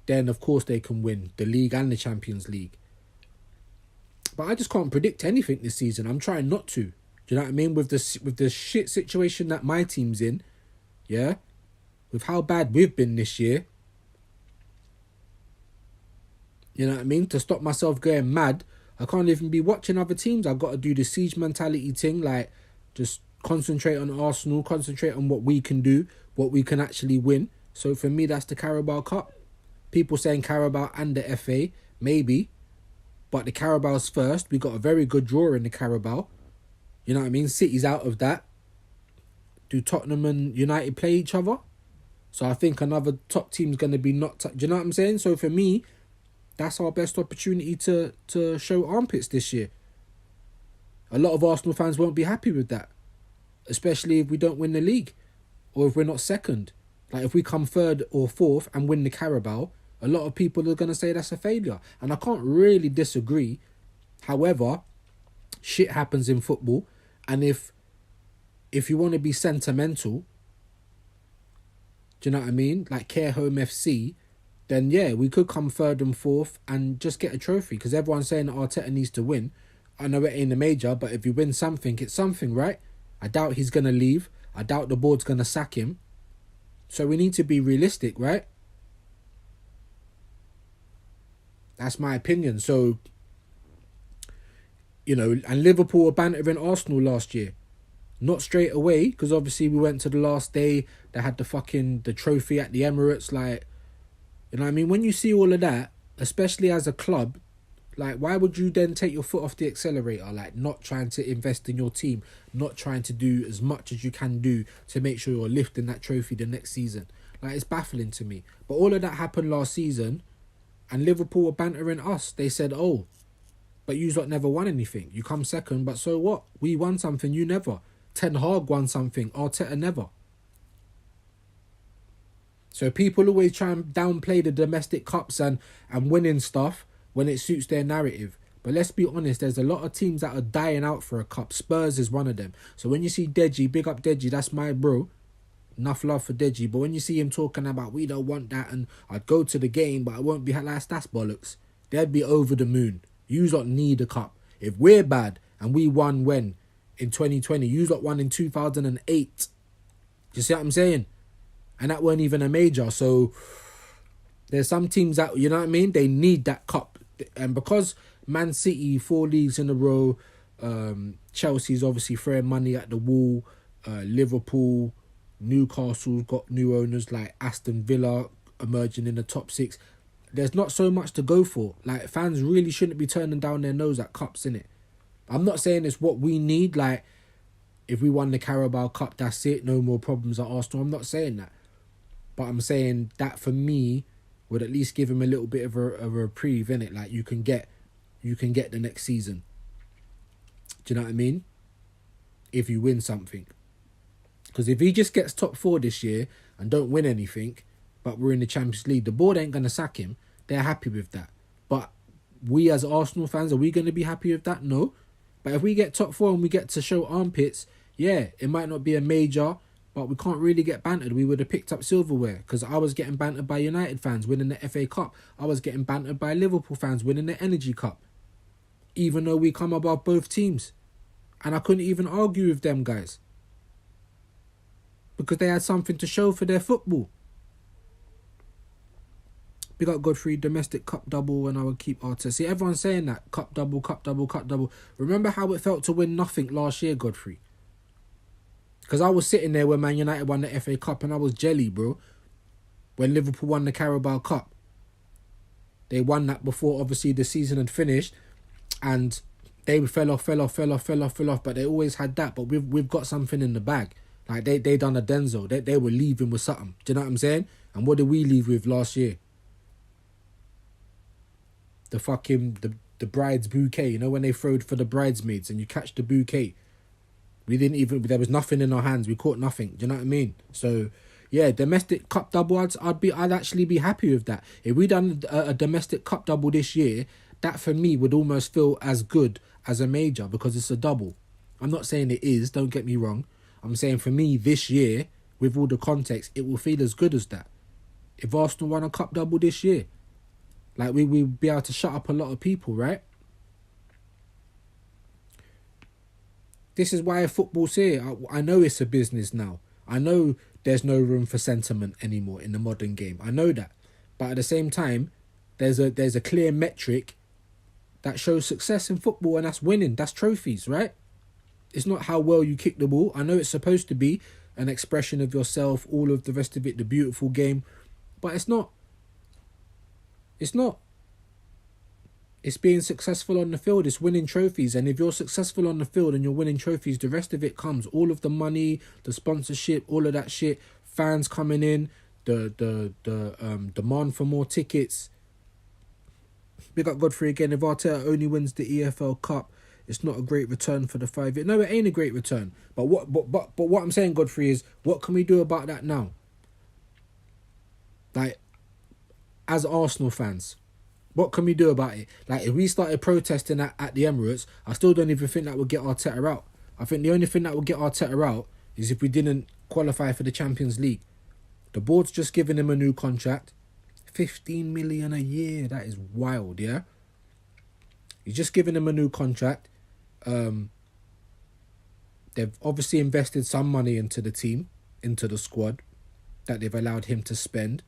[SPEAKER 1] then of course they can win the league and the Champions League. But I just can't predict anything this season. I'm trying not to. Do you know what I mean? With the shit situation that my team's in, yeah? With how bad we've been this year, you know what I mean? To stop myself going mad, I can't even be watching other teams. I've got to do the siege mentality thing, like just concentrate on Arsenal, concentrate on what we can do, what we can actually win. So for me, that's the Carabao Cup. People saying Carabao and the FA, maybe. But the Carabao's first. We got a very good draw in the Carabao. You know what I mean? City's out of that. Do Tottenham and United play each other? So I think another top team's going to be knocked out. Do you know what I'm saying? So for me, that's our best opportunity to show armpits this year. A lot of Arsenal fans won't be happy with that. Especially if we don't win the league. Or if we're not second. Like, if we come third or fourth and win the Carabao, a lot of people are going to say that's a failure. And I can't really disagree. However, shit happens in football. And if you want to be sentimental, do you know what I mean? Like Care Home FC, then yeah, we could come third and fourth and just get a trophy. Because everyone's saying that Arteta needs to win. I know it ain't a major, but if you win something, it's something, right? I doubt he's going to leave. I doubt the board's going to sack him. So we need to be realistic, right? That's my opinion. So, you know, and Liverpool were bantering Arsenal last year. Not straight away, because obviously we went to the last day. They had the trophy at the Emirates. Like, you know what I mean? When you see all of that, especially as a club, like, why would you then take your foot off the accelerator? Like, not trying to invest in your team, not trying to do as much as you can do to make sure you're lifting that trophy the next season. Like, it's baffling to me. But all of that happened last season, and Liverpool were bantering us. They said, oh, but you lot never won anything. You come second, but so what? We won something, you never. Ten Hag won something, Arteta never. So people always try and downplay the domestic cups and winning stuff when it suits their narrative. But let's be honest, there's a lot of teams that are dying out for a cup. Spurs is one of them. So when you see Deji, big up Deji, that's my bro. Enough love for Deji. But when you see him talking about, we don't want that, and I'd go to the game, but I won't be like, that's bollocks. They'd be over the moon. You don't need a cup. If we're bad and we won when? In 2020. You lot won in 2008. Do you see what I'm saying? And that weren't even a major. So there's some teams that, you know what I mean? They need that cup. And because Man City, 4 leagues in a row, Chelsea's obviously throwing money at the wall, Liverpool, Newcastle's got new owners like Aston Villa emerging in the top 6. There's not so much to go for. Like, fans really shouldn't be turning down their nose at cups, innit? I'm not saying it's what we need. Like, if we won the Carabao Cup, that's it. No more problems at Arsenal. I'm not saying that. But I'm saying that for me would at least give him a little bit of a reprieve, innit? Like, you can get the next season. Do you know what I mean? If you win something. Because if he just gets top 4 this year and don't win anything, but we're in the Champions League, the board ain't going to sack him. They're happy with that. But we as Arsenal fans, are we going to be happy with that? No. But if we get top 4 and we get to show armpits, yeah, it might not be a major, but we can't really get bantered. We would have picked up silverware, because I was getting bantered by United fans winning the FA Cup. I was getting bantered by Liverpool fans winning the Energy Cup, even though we come above both teams. And I couldn't even argue with them guys, because they had something to show for their football. We got Godfrey, domestic cup double, and I would keep Arteta. See, everyone's saying that. Cup double, cup double, cup double. Remember how it felt to win nothing last year, Godfrey? Because I was sitting there when Man United won the FA Cup and I was jelly, bro. When Liverpool won the Carabao Cup. They won that before, obviously, the season had finished. And they fell off. But they always had that. But we've got something in the bag. Like, they done a Denzel. They were leaving with something. Do you know what I'm saying? And what did we leave with last year? The fucking, the bride's bouquet. You know, when they throwed for the bridesmaids and you catch the bouquet. We didn't even, there was nothing in our hands. We caught nothing. Do you know what I mean? So, yeah, domestic cup double, I'd actually be happy with that. If we done a domestic cup double this year, that for me would almost feel as good as a major, because it's a double. I'm not saying it is, don't get me wrong. I'm saying for me this year, with all the context, it will feel as good as that. If Arsenal won a cup double this year, like, we'll be able to shut up a lot of people, right? This is why football's here. I know it's a business now. I know there's no room for sentiment anymore in the modern game. I know that. But at the same time, there's a clear metric that shows success in football, and that's winning. That's trophies, right? It's not how well you kick the ball. I know it's supposed to be an expression of yourself, all of the rest of it, the beautiful game. But it's not. It's not. It's being successful on the field. It's winning trophies. And if you're successful on the field and you're winning trophies, the rest of it comes. All of the money, the sponsorship, all of that shit, fans coming in, the demand for more tickets. Big up Godfrey again. If Arteta only wins the EFL Cup, it's not a great return for the 5 years. No, it ain't a great return. But what I'm saying, Godfrey, is what can we do about that now? Like, as Arsenal fans, what can we do about it? Like, if we started protesting at the Emirates, I still don't even think that would get Arteta out. I think the only thing that would get Arteta out is if we didn't qualify for the Champions League. The board's just giving him a new contract. 15 million a year. That is wild, yeah? He's just giving him a new contract. They've obviously invested some money into the team, into the squad, that they've allowed him to spend.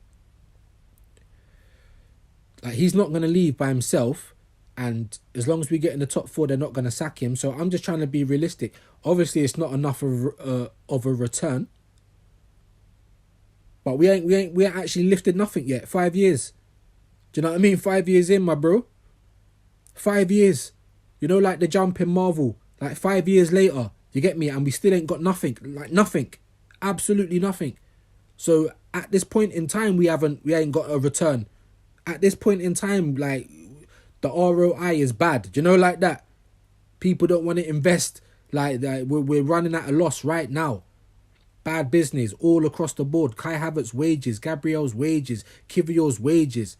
[SPEAKER 1] Like, he's not going to leave by himself. And as long as we get in the top 4, they're not going to sack him. So I'm just trying to be realistic. Obviously, it's not enough of a return. But we ain't actually lifted nothing yet. 5 years. Do you know what I mean? 5 years in, my bro. 5 years. You know, like the jump in Marvel. Like 5 years later, you get me? And we still ain't got nothing. Like nothing. Absolutely nothing. So at this point in time, we ain't got a return. At this point in time, like, the ROI is bad. Do you know, like that? People don't want to invest. Like that. We're running at a loss right now. Bad business all across the board. Kai Havertz's wages, Gabriel's wages, Kivior's wages,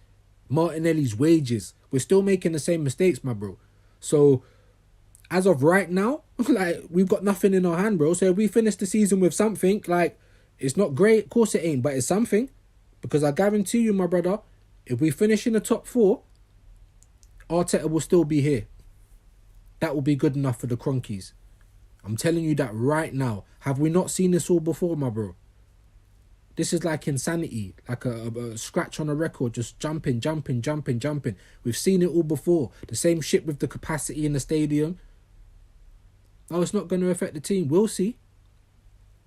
[SPEAKER 1] Martinelli's wages. We're still making the same mistakes, my bro. So as of right now, like, we've got nothing in our hand, bro. So if we finish the season with something, like, it's not great, of course it ain't, but it's something. Because I guarantee you, my brother, if we finish in the top 4, Arteta will still be here. That will be good enough for the Cronkies. I'm telling you that right now. Have we not seen this all before, my bro? This is like insanity. Like a scratch on a record. Just jumping. We've seen it all before. The same shit with the capacity in the stadium. Oh, it's not going to affect the team. We'll see.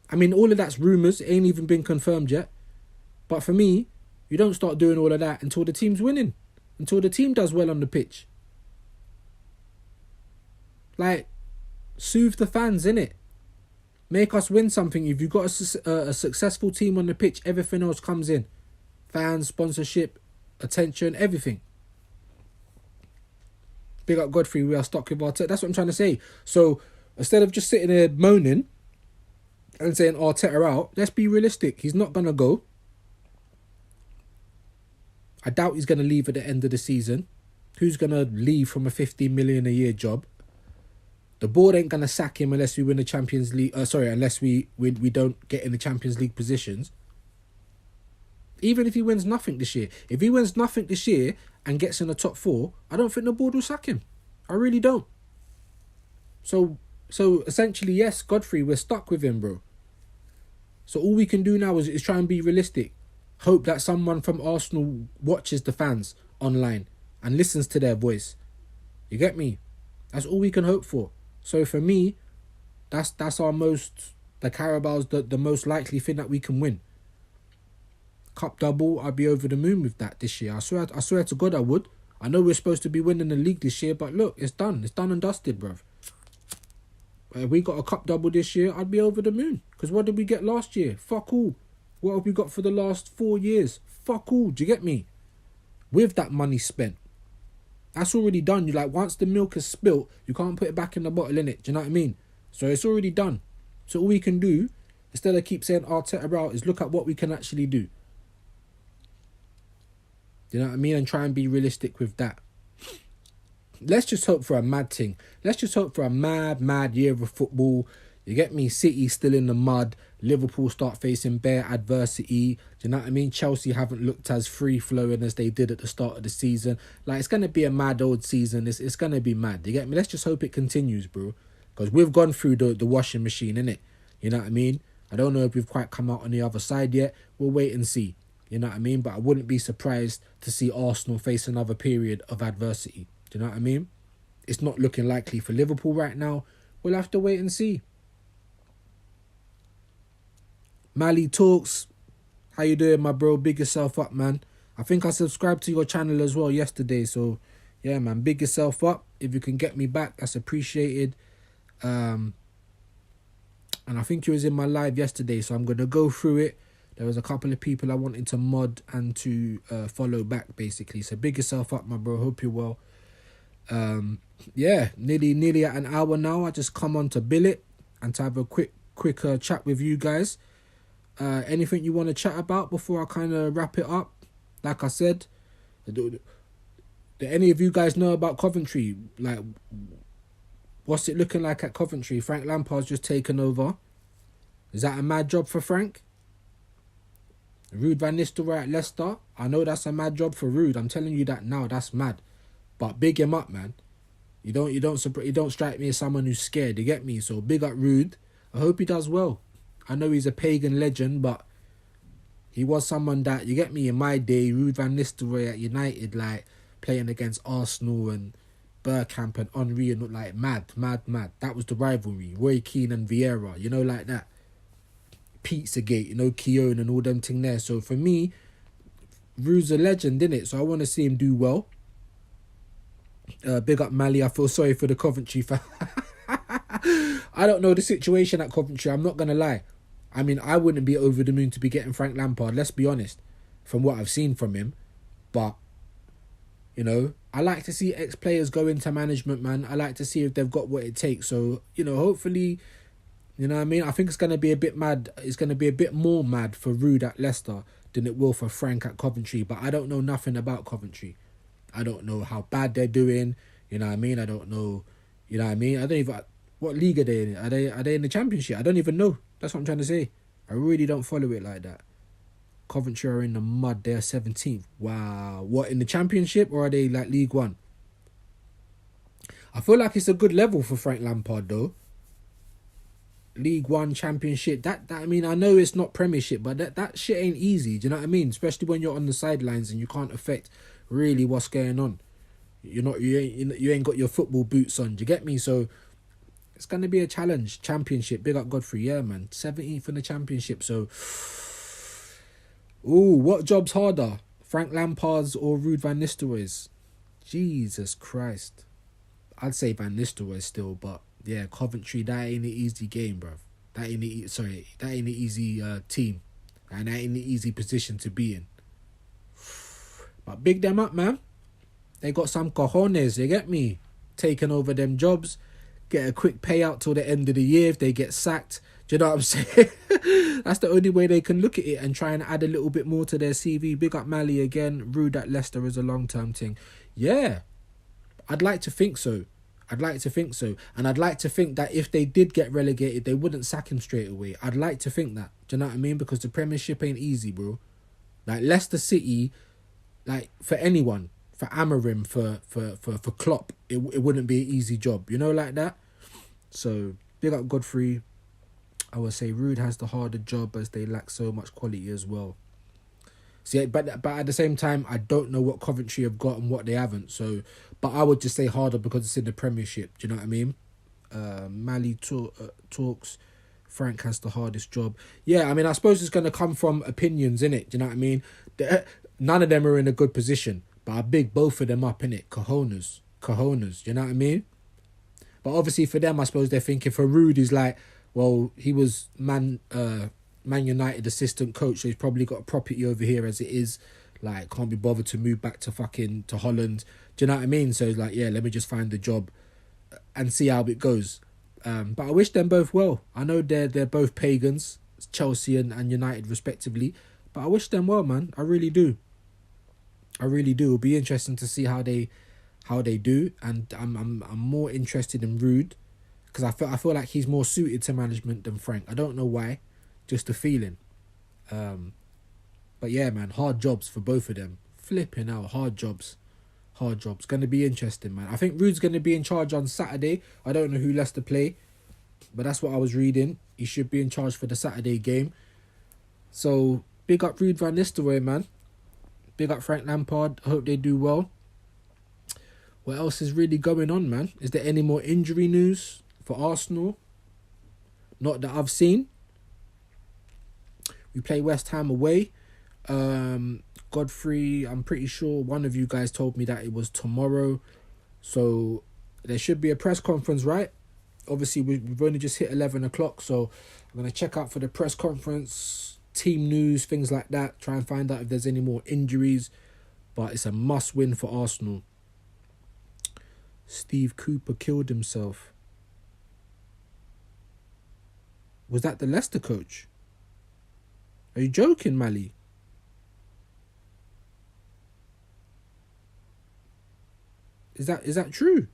[SPEAKER 1] I mean, all of that's rumours. It ain't even been confirmed yet. But for me, you don't start doing all of that until the team's winning. Until the team does well on the pitch. Like, soothe the fans, innit? Make us win something. If you've got a successful team on the pitch, everything else comes in. Fans, sponsorship, attention, everything. Big up Godfrey, we are stuck with Arteta. That's what I'm trying to say. So, instead of just sitting there moaning and saying Arteta out, let's be realistic. He's not going to go. I doubt he's going to leave at the end of the season. Who's going to leave from a 15 million a year job? The board ain't going to sack him unless we win the Champions League. Unless we don't get in the Champions League positions. Even if he wins nothing this year. If he wins nothing this year and gets in the top 4, I don't think the board will sack him. I really don't. So essentially, yes, Godfrey, we're stuck with him, bro. So all we can do now is try and be realistic. Hope that someone from Arsenal watches the fans online and listens to their voice. You get me? That's all we can hope for. So for me, that's the Carabao's the most likely thing that we can win. Cup double, I'd be over the moon with that this year. I swear to God I would. I know we're supposed to be winning the league this year, but look, it's done. It's done and dusted, bruv. If we got a cup double this year, I'd be over the moon. Because what did we get last year? Fuck all. What have we got for the last 4 years? Fuck all. Do you get me? With that money spent. That's already done. You like, once the milk is spilt, you can't put it back in the bottle, innit? Do you know what I mean? So it's already done. So all we can do, instead of keep saying Arteta out, is look at what we can actually do. You know what I mean? And try and be realistic with that. Let's just hope for a mad thing. Let's just hope for a mad year of football. You get me? City still in the mud. Liverpool start facing bare adversity. Do you know what I mean? Chelsea haven't looked as free-flowing as they did at the start of the season. Like, it's going to be a mad old season. It's going to be mad. You get me? Let's just hope it continues, bro. Because we've gone through the washing machine, innit? You know what I mean? I don't know if we've quite come out on the other side yet. We'll wait and see. You know what I mean? But I wouldn't be surprised to see Arsenal face another period of adversity. Do you know what I mean? It's not looking likely for Liverpool right now. We'll have to wait and see. Mali Talks, how you doing, my bro? Big yourself up, man. I think I subscribed to your channel as well yesterday. So, yeah, man, big yourself up. If you can get me back, that's appreciated. And I think you was in my live yesterday, so I'm going to go through it. There was a couple of people I wanted to mod and to follow back, basically. So big yourself up, my bro. Hope you're well. Yeah, nearly at an hour now. I just come on to bill it and to have a quick chat with you guys. Anything you want to chat about before I kind of wrap it up? Like I said, do any of you guys know about Coventry? Like, what's it looking like at Coventry? Frank Lampard's just taken over. Is that a mad job for Frank? Ruud van Nistelrooy at Leicester. I know that's a mad job for Ruud. I'm telling you that now. That's mad. But big him up, man. You don't strike me as someone who's scared. You get me? So big up Ruud. I hope he does well. I know he's a pagan legend, but He was someone that, you get me, in my day, Ruud van Nistelrooy at United, like, playing against Arsenal and Bergkamp and Henry, and like mad. That was the rivalry. Roy Keane and Vieira, you know, like that. Pizzagate, you know, Keown and all them thing there. So for me, Ruud's a legend, innit? So I want to see him do well. Big up Mali. I feel sorry for the Coventry fan. I don't know the situation at Coventry, I'm not going to lie. I mean, I wouldn't be over the moon to be getting Frank Lampard, let's be honest, from what I've seen from him. But, you know, I like to see ex-players go into management, man. I like to see if they've got what it takes. So, you know, hopefully, you know what I mean? I think it's going to be a bit mad. It's going to be a bit more mad for Ruud at Leicester than it will for Frank at Coventry. But I don't know nothing about Coventry. I don't know how bad they're doing. You know what I mean? I don't know. You know what I mean? I don't even... What league are they in? Are they in the Championship? I don't even know. That's what I'm trying to say. I really don't follow it like that. Coventry are in the mud. They're 17th. Wow. What, in the Championship, or are they like League One? I feel like it's a good level for Frank Lampard though. League One, Championship. That I mean, I know it's not Premiership, but that shit ain't easy. Do you know what I mean? Especially when you're on the sidelines and you can't affect really what's going on. You ain't got your football boots on. Do you get me? So it's gonna be a challenge. Championship. Big up Godfrey. Yeah, man. 17th in the Championship. So, ooh, what job's harder? Frank Lampard's or Ruud van Nistelrooy's? Jesus Christ. I'd say Van Nistelrooy still, but yeah, Coventry, that ain't an easy game, bruv. That ain't an easy team. And that ain't an easy position to be in. But big them up, man. They got some cojones, you get me? Taking over them jobs. Get a quick payout till the end of the year if they get sacked. Do you know what I'm saying? That's the only way they can look at it and try and add a little bit more to their CV. Big up Mali again. Ruud at Leicester is a long-term thing. Yeah, I'd like to think so. And I'd like to think that if they did get relegated, they wouldn't sack him straight away. I'd like to think that. Do you know what I mean? Because the Premiership ain't easy, bro. Like Leicester City, like for anyone, for Amorim, for Klopp, it wouldn't be an easy job, you know, like that. So big up Godfrey. I would say Ruud has the harder job as they lack so much quality as well. See, but at the same time, I don't know what Coventry have got and what they haven't. So, but I would just say harder because it's in the Premiership. Do you know what I mean? Mali talks. Frank has the hardest job. Yeah, I mean, I suppose it's going to come from opinions, innit? Do you know what I mean? None of them are in a good position, but I big both of them up, innit? Cojones. Do you know what I mean? But obviously for them, I suppose they're thinking for Ruud is like, well, he was Man United assistant coach, so he's probably got a property over here as it is. Like, can't be bothered to move back to Holland. Do you know what I mean? So it's like, yeah, let me just find the job and see how it goes. But I wish them both well. I know they're both pagans, Chelsea and United respectively. But I wish them well, man. I really do. It'll be interesting to see how they do, and I'm more interested in Ruud because I feel like he's more suited to management than Frank. I don't know why, just a feeling. But yeah, man, hard jobs for both of them. Flipping out, hard jobs. Going to be interesting, man. I think Ruud's going to be in charge on Saturday. I don't know who Leicester play, but that's what I was reading. He should be in charge for the Saturday game. So big up Ruud van Nistelrooy, man. Big up Frank Lampard. I hope they do well. What else is really going on, man? Is there any more injury news for Arsenal? Not that I've seen. We play West Ham away. Godfrey, I'm pretty sure one of you guys told me that it was tomorrow. So there should be a press conference, right? Obviously, we've only just hit 11 o'clock. So I'm going to check out for the press conference, team news, things like that. Try and find out if there's any more injuries. But it's a must win for Arsenal. Steve Cooper killed himself. Was that the Leicester coach? Are you joking, Mali? Is that true?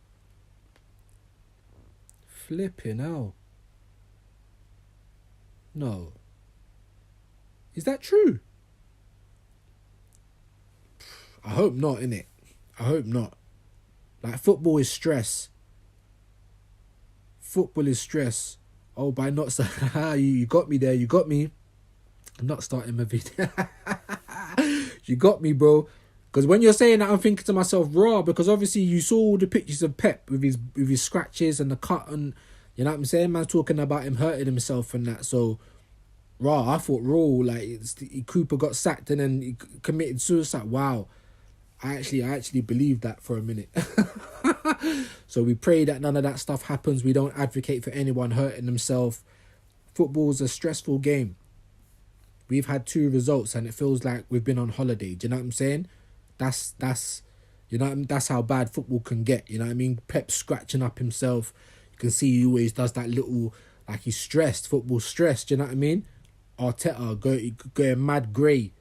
[SPEAKER 1] Flipping hell. No. Is that true? I hope not, innit? I hope not. Like, football is stress. Oh, by not saying, you got me there, you got me. I'm not starting my video. You got me, bro. Because when you're saying that, I'm thinking to myself, raw, because obviously you saw all the pictures of Pep with his scratches and the cut, and you know what I'm saying, man, talking about him hurting himself and that. So raw, I thought raw, like Cooper got sacked and then he committed suicide. Wow, I actually believed that for a minute. So we pray that none of that stuff happens. We don't advocate for anyone hurting themselves. Football's a stressful game. We've had 2 results and it feels like we've been on holiday. Do you know what I'm saying? That's you know, that's how bad football can get. You know what I mean? Pep's scratching up himself. You can see he always does that little, like he's stressed. Football's stressed. Do you know what I mean? Arteta going mad grey.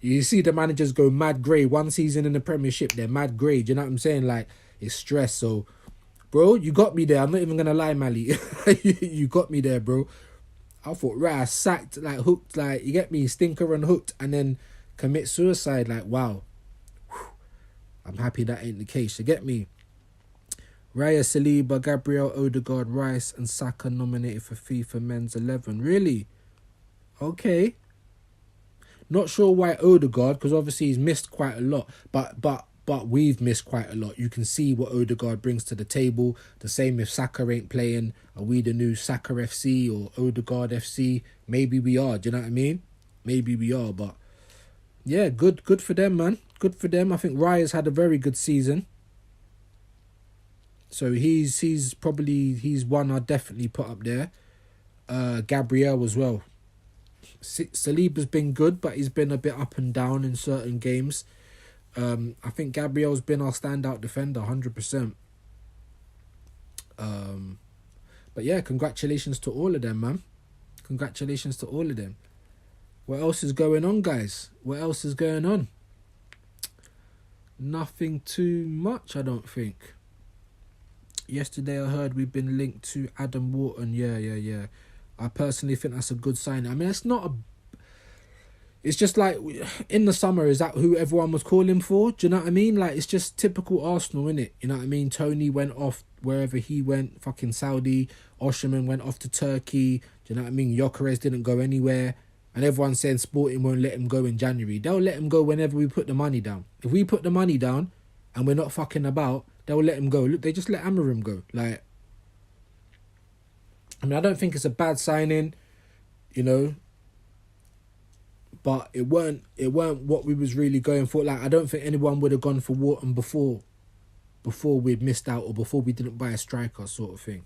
[SPEAKER 1] You see the managers go mad grey. One season in the Premiership, they're mad grey. Do you know what I'm saying? Like, it's stress. So, bro, you got me there. I'm not even gonna lie, Mally. You got me there, bro. I thought, right, sacked, like hooked, like, you get me, stinker and hooked, and then commit suicide. Like, wow. I'm happy that ain't the case. You get me? Raya, Saliba, Gabriel, Odegaard, Rice, and Saka nominated for FIFA Men's 11. Really? Okay. Not sure why Odegaard, because obviously he's missed quite a lot. But we've missed quite a lot. You can see what Odegaard brings to the table. The same if Saka ain't playing. Are we the new Saka FC or Odegaard FC? Maybe we are. Do you know what I mean? Maybe we are. But yeah, good for them, man. Good for them. I think Raya's had a very good season. So he's one I'd definitely put up there. Gabriel as well. Saliba's been good, but he's been a bit up and down in certain games. I think Gabriel's been our standout defender, 100%. But yeah, congratulations to all of them, man. Congratulations to all of them. What else is going on, guys? What else is going on? Nothing too much, I don't think. Yesterday I heard we've been linked to Adam Wharton. Yeah. I personally think that's a good sign. I mean, it's not a... It's just like, in the summer, is that who everyone was calling for? Do you know what I mean? Like, it's just typical Arsenal, innit? You know what I mean? Tony went off wherever he went, fucking Saudi. Osherman went off to Turkey. Do you know what I mean? Gyökeres didn't go anywhere. And everyone's saying Sporting won't let him go in January. They'll let him go whenever we put the money down. If we put the money down and we're not fucking about, they'll let him go. Look, they just let Amorim go. Like, I mean, I don't think it's a bad signing, you know, but it weren't what we was really going for. Like, I don't think anyone would have gone for Wharton before we'd missed out or before we didn't buy a striker, sort of thing.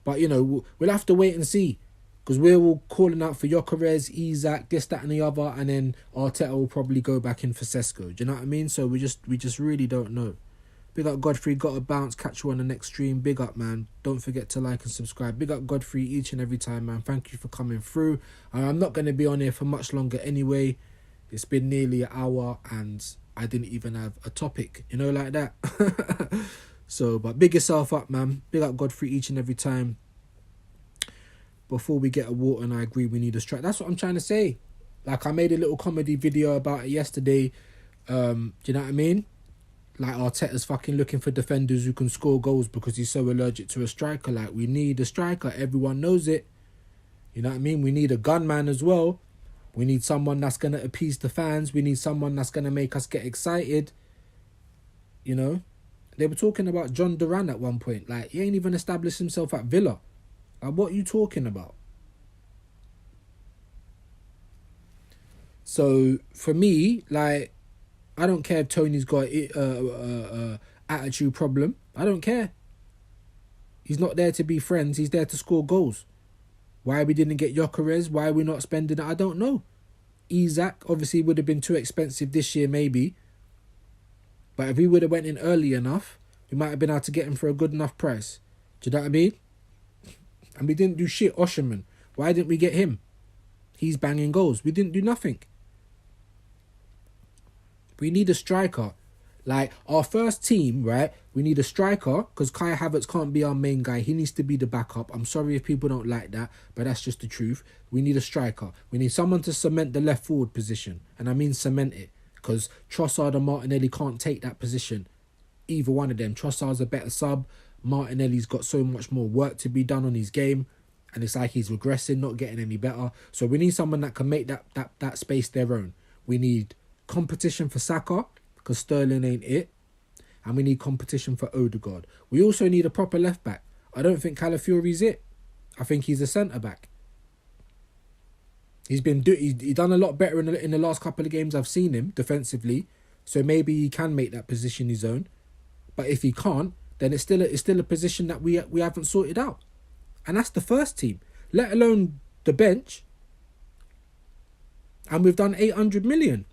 [SPEAKER 1] But, you know, we'll have to wait and see, because we're all calling out for Gyökeres, Isak, this, that and the other, and then Arteta will probably go back in for Sesko. Do you know what I mean? So we just really don't know. Big up Godfrey, got a bounce, catch you on the next stream. Big up, man. Don't forget to like and subscribe. Big up Godfrey each and every time, man. Thank you for coming through. I'm not going to be on here for much longer anyway. It's been nearly an hour and I didn't even have a topic, you know, like that. So, but big yourself up, man. Big up Godfrey each and every time. Before we get a Wharton, I agree we need a strike. That's what I'm trying to say. Like, I made a little comedy video about it yesterday. Do you know what I mean? Like, Arteta's fucking looking for defenders who can score goals because he's so allergic to a striker. Like, we need a striker. Everyone knows it. You know what I mean? We need a gunman as well. We need someone that's going to appease the fans. We need someone that's going to make us get excited. You know? They were talking about John Duran at one point. Like, he ain't even established himself at Villa. Like, what are you talking about? So, for me, like, I don't care if Tony's got a attitude problem. I don't care. He's not there to be friends. He's there to score goals. Why we didn't get Gyökeres? Why we're not spending it? I don't know. Isak obviously would have been too expensive this year, maybe. But if we would have went in early enough, we might have been able to get him for a good enough price. Do you know what I mean? And we didn't do shit. Osherman. Why didn't we get him? He's banging goals. We didn't do nothing. We need a striker. Like, our first team, right? We need a striker because Kai Havertz can't be our main guy. He needs to be the backup. I'm sorry if people don't like that, but that's just the truth. We need a striker. We need someone to cement the left forward position. And I mean cement it, because Trossard and Martinelli can't take that position. Either one of them. Trossard's a better sub. Martinelli's got so much more work to be done on his game. And it's like he's regressing, not getting any better. So we need someone that can make that space their own. We need competition for Saka, because Sterling ain't it. And we need competition for Odegaard. We also need a proper left back. I don't think Calafiori's it. I think he's a centre back. He's done a lot better in the last couple of games I've seen him defensively. So maybe he can make that position his own. But if he can't, then it's still a position that we haven't sorted out. And that's the first team, let alone the bench. And we've done 800 million.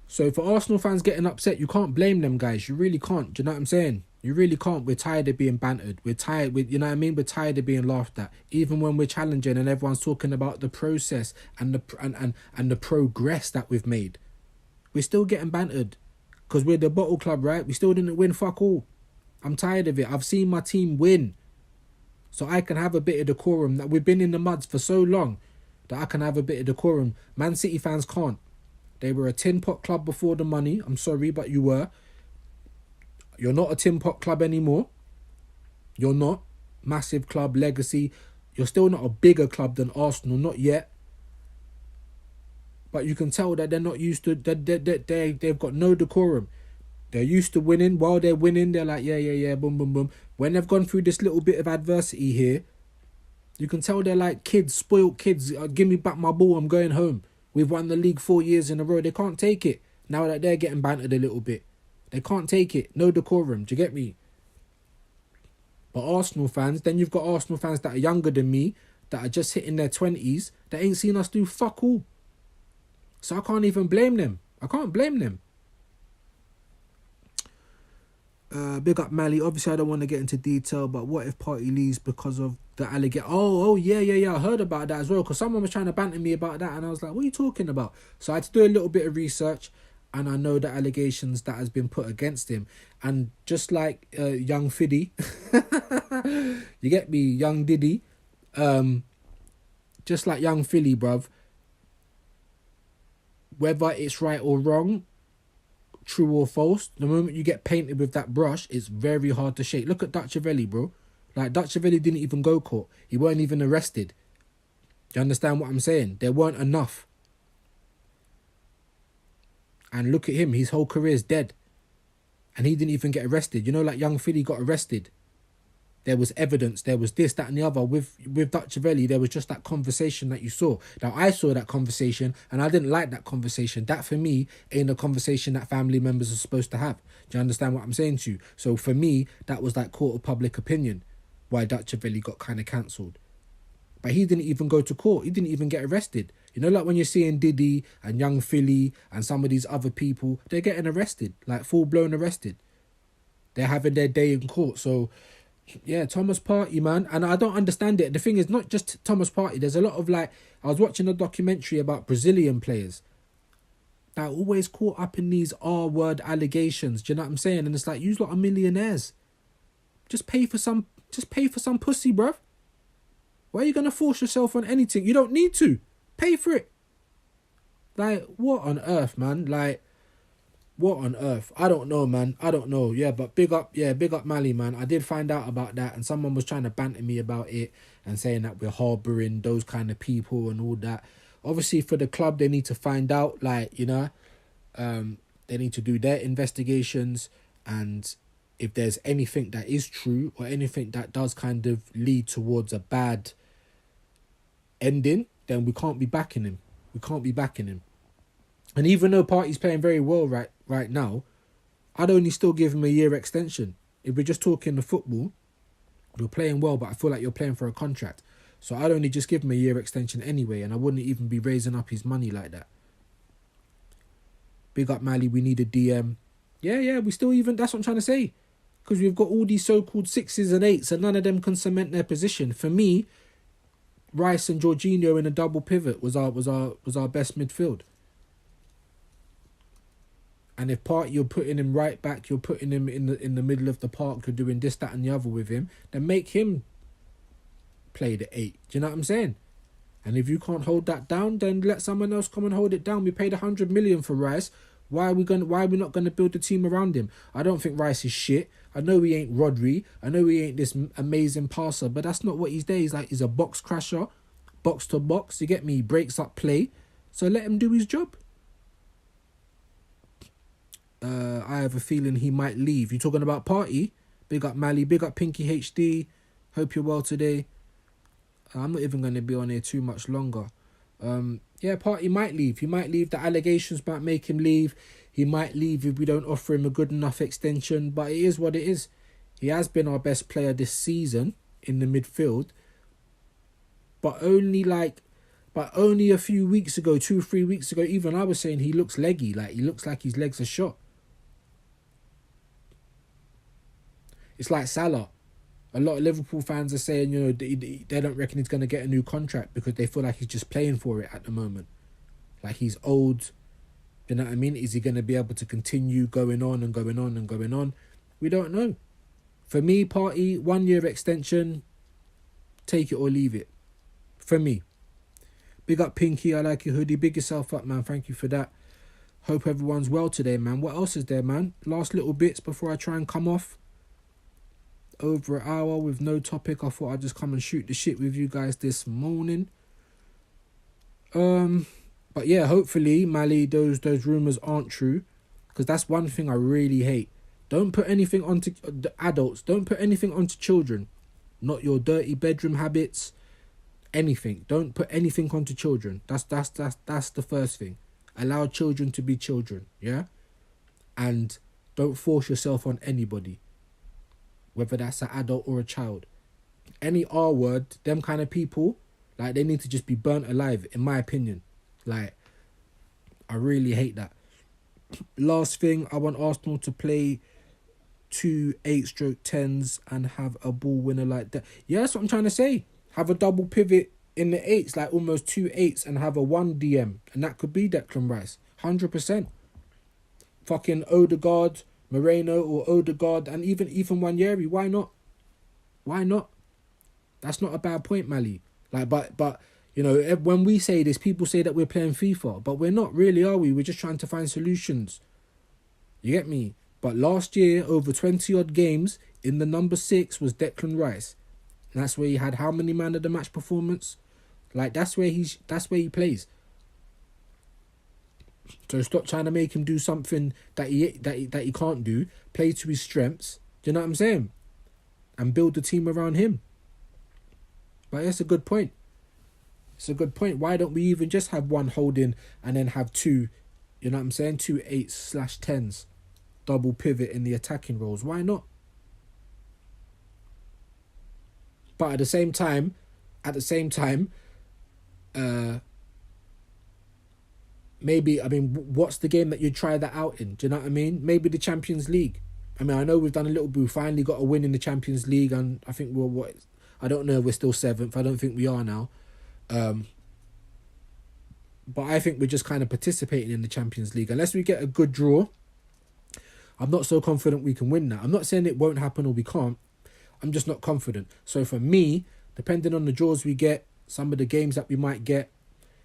[SPEAKER 1] So for Arsenal fans getting upset, you can't blame them, guys. You really can't. Do you know what I'm saying? You really can't. We're tired of being bantered. We're tired, you know what I mean? We're tired of being laughed at. Even when we're challenging and everyone's talking about the process and the progress that we've made. We're still getting bantered. Because we're the bottle club, right? We still didn't win fuck all. I'm tired of it. I've seen my team win. So I can have a bit of decorum. That we've been in the muds for so long that I can have a bit of decorum. Man City fans can't. They were a tin pot club before the money. I'm sorry, but you were. You're not a tin pot club anymore. You're not. Massive club, legacy. You're still not a bigger club than Arsenal, not yet. But you can tell that they're not used to... They've got no decorum. They're used to winning. While they're winning, they're like, yeah, boom, boom, boom. When they've gone through this little bit of adversity here, you can tell they're like kids, spoiled kids. Give me back my ball, I'm going home. We've won the league 4 years in a row. They can't take it. Now that they're getting bantered a little bit. They can't take it. No decorum. Do you get me? But Arsenal fans, then you've got Arsenal fans that are younger than me, that are just hitting their 20s, that ain't seen us do fuck all. So I can't even blame them. I can't blame them. Big up Mally. Obviously, I don't want to get into detail, but what if Partey leaves because of the allegation? Oh, yeah. I heard about that as well, because someone was trying to banter me about that, and I was like, what are you talking about? So I had to do a little bit of research, and I know the allegations that has been put against him. And just like young Fiddy, you get me, young Diddy, just like young Philly, bruv, whether it's right or wrong, true or false, the moment you get painted with that brush, it's very hard to shake. Look at Dutchavelli, bro. Like, Dutchavelli didn't even go court. He weren't even arrested. Do you understand what I'm saying? There weren't enough. And look at him. His whole career's dead. And he didn't even get arrested. You know, like young Philly got arrested. There was evidence. There was this, that and the other. With Dutchavelli, there was just that conversation that you saw. Now, I saw that conversation and I didn't like that conversation. That, for me, ain't a conversation that family members are supposed to have. Do you understand what I'm saying to you? So, for me, that was like court of public opinion, why Dutchavelli got kind of cancelled. But he didn't even go to court. He didn't even get arrested. You know, like when you're seeing Diddy and young Philly and some of these other people, they're getting arrested, like full-blown arrested. They're having their day in court. So, yeah, Thomas Partey, man. And I don't understand it. The thing is, not just Thomas Partey. There's a lot of, like, I was watching a documentary about Brazilian players that are always caught up in these R-word allegations. Do you know what I'm saying? And it's like, you lot are millionaires. Just pay for some pussy, bruv. Why are you going to force yourself on anything? You don't need to. Pay for it. Like, what on earth, man? Like, what on earth? I don't know, man. I don't know. Yeah, but big up Mally, man. I did find out about that, and someone was trying to banter me about it and saying that we're harbouring those kind of people and all that. Obviously, for the club, they need to find out, like, you know, they need to do their investigations, and if there's anything that is true or anything that does kind of lead towards a bad ending, then we can't be backing him. We can't be backing him. And even though Partey's playing very well right now, I'd only still give him a year extension. If we're just talking the football, you're playing well, but I feel like you're playing for a contract. So I'd only just give him a year extension anyway, and I wouldn't even be raising up his money like that. Big up Mally, we need a DM. Yeah, we still even, that's what I'm trying to say. Because we've got all these so-called 6s and 8s, and none of them can cement their position. For me, Rice and Jorginho in a double pivot was our best midfield. And if you're putting him right back, you're putting him in the middle of the park, you're doing this, that and the other with him, then make him play the 8. Do you know what I'm saying? And if you can't hold that down, then let someone else come and hold it down. We paid 100 million for Rice. Why are we not going to build a team around him? I don't think Rice is shit. I know he ain't Rodri. I know he ain't this amazing passer, but that's not what he's there. He's a box crasher, box to box. You get me? He breaks up play. So let him do his job. I have a feeling he might leave. You talking about Party? Big up Mally. Big up Pinky HD. Hope you're well today. I'm not even going to be on here too much longer. Yeah, Party might leave. He might leave. The allegations might make him leave. He might leave if we don't offer him a good enough extension. But it is what it is. He has been our best player this season in the midfield. But only a few weeks ago, 2-3 weeks ago, even I was saying he looks leggy. Like, he looks like his legs are shot. It's like Salah. A lot of Liverpool fans are saying, you know, they don't reckon he's going to get a new contract because they feel like he's just playing for it at the moment. Like, he's old. You know what I mean? Is he going to be able to continue going on and going on and going on? We don't know. For me, Party, 1 year extension, take it or leave it. For me. Big up Pinky, I like your hoodie. Big yourself up, man. Thank you for that. Hope everyone's well today, man. What else is there, man? Last little bits before I try and come off. Over an hour with no topic. I thought I'd just come and shoot the shit with you guys this morning. But yeah, hopefully, Mally, those rumours aren't true. Because that's one thing I really hate. Don't put anything onto the adults. Don't put anything onto children. Not your dirty bedroom habits. Anything. Don't put anything onto children. That's the first thing. Allow children to be children, yeah? And don't force yourself on anybody. Whether that's an adult or a child. Any R word, them kind of people, like, they need to just be burnt alive, in my opinion. Like, I really hate that. Last thing, I want Arsenal to play 2 8-10s and have a ball winner like that. Yeah, that's what I'm trying to say. Have a double pivot in the 8s, like almost 2 8s, and have a 1 DM. And that could be Declan Rice. 100%. Fucking Odegaard, Moreno or Odegaard, and even Wanyeri. Why not? Why not? That's not a bad point, Mally. Like, but you know, when we say this, people say that we're playing FIFA, but we're not really, are we? We're just trying to find solutions. You get me? But last year, over 20 odd games, in the number 6 was Declan Rice. And that's where he had how many man of the match performance? Like, that's where he plays. So stop trying to make him do something that he can't do. Play to his strengths. Do you know what I'm saying? And build the team around him. But that's a good point. It's a good point. Why don't we even just have one holding and then have 2, you know what I'm saying? 2 8/10s. Double pivot in the attacking roles. Why not? But at the same time, maybe, I mean, what's the game that you try that out in? Do you know what I mean? Maybe the Champions League. I mean, I know we've done a little bit. We finally got a win in the Champions League, and I think I don't know if we're still 7th. I don't think we are now. But I think we're just kind of participating in the Champions League. Unless we get a good draw, I'm not so confident we can win that. I'm not saying it won't happen or we can't. I'm just not confident. So for me, depending on the draws we get, some of the games that we might get,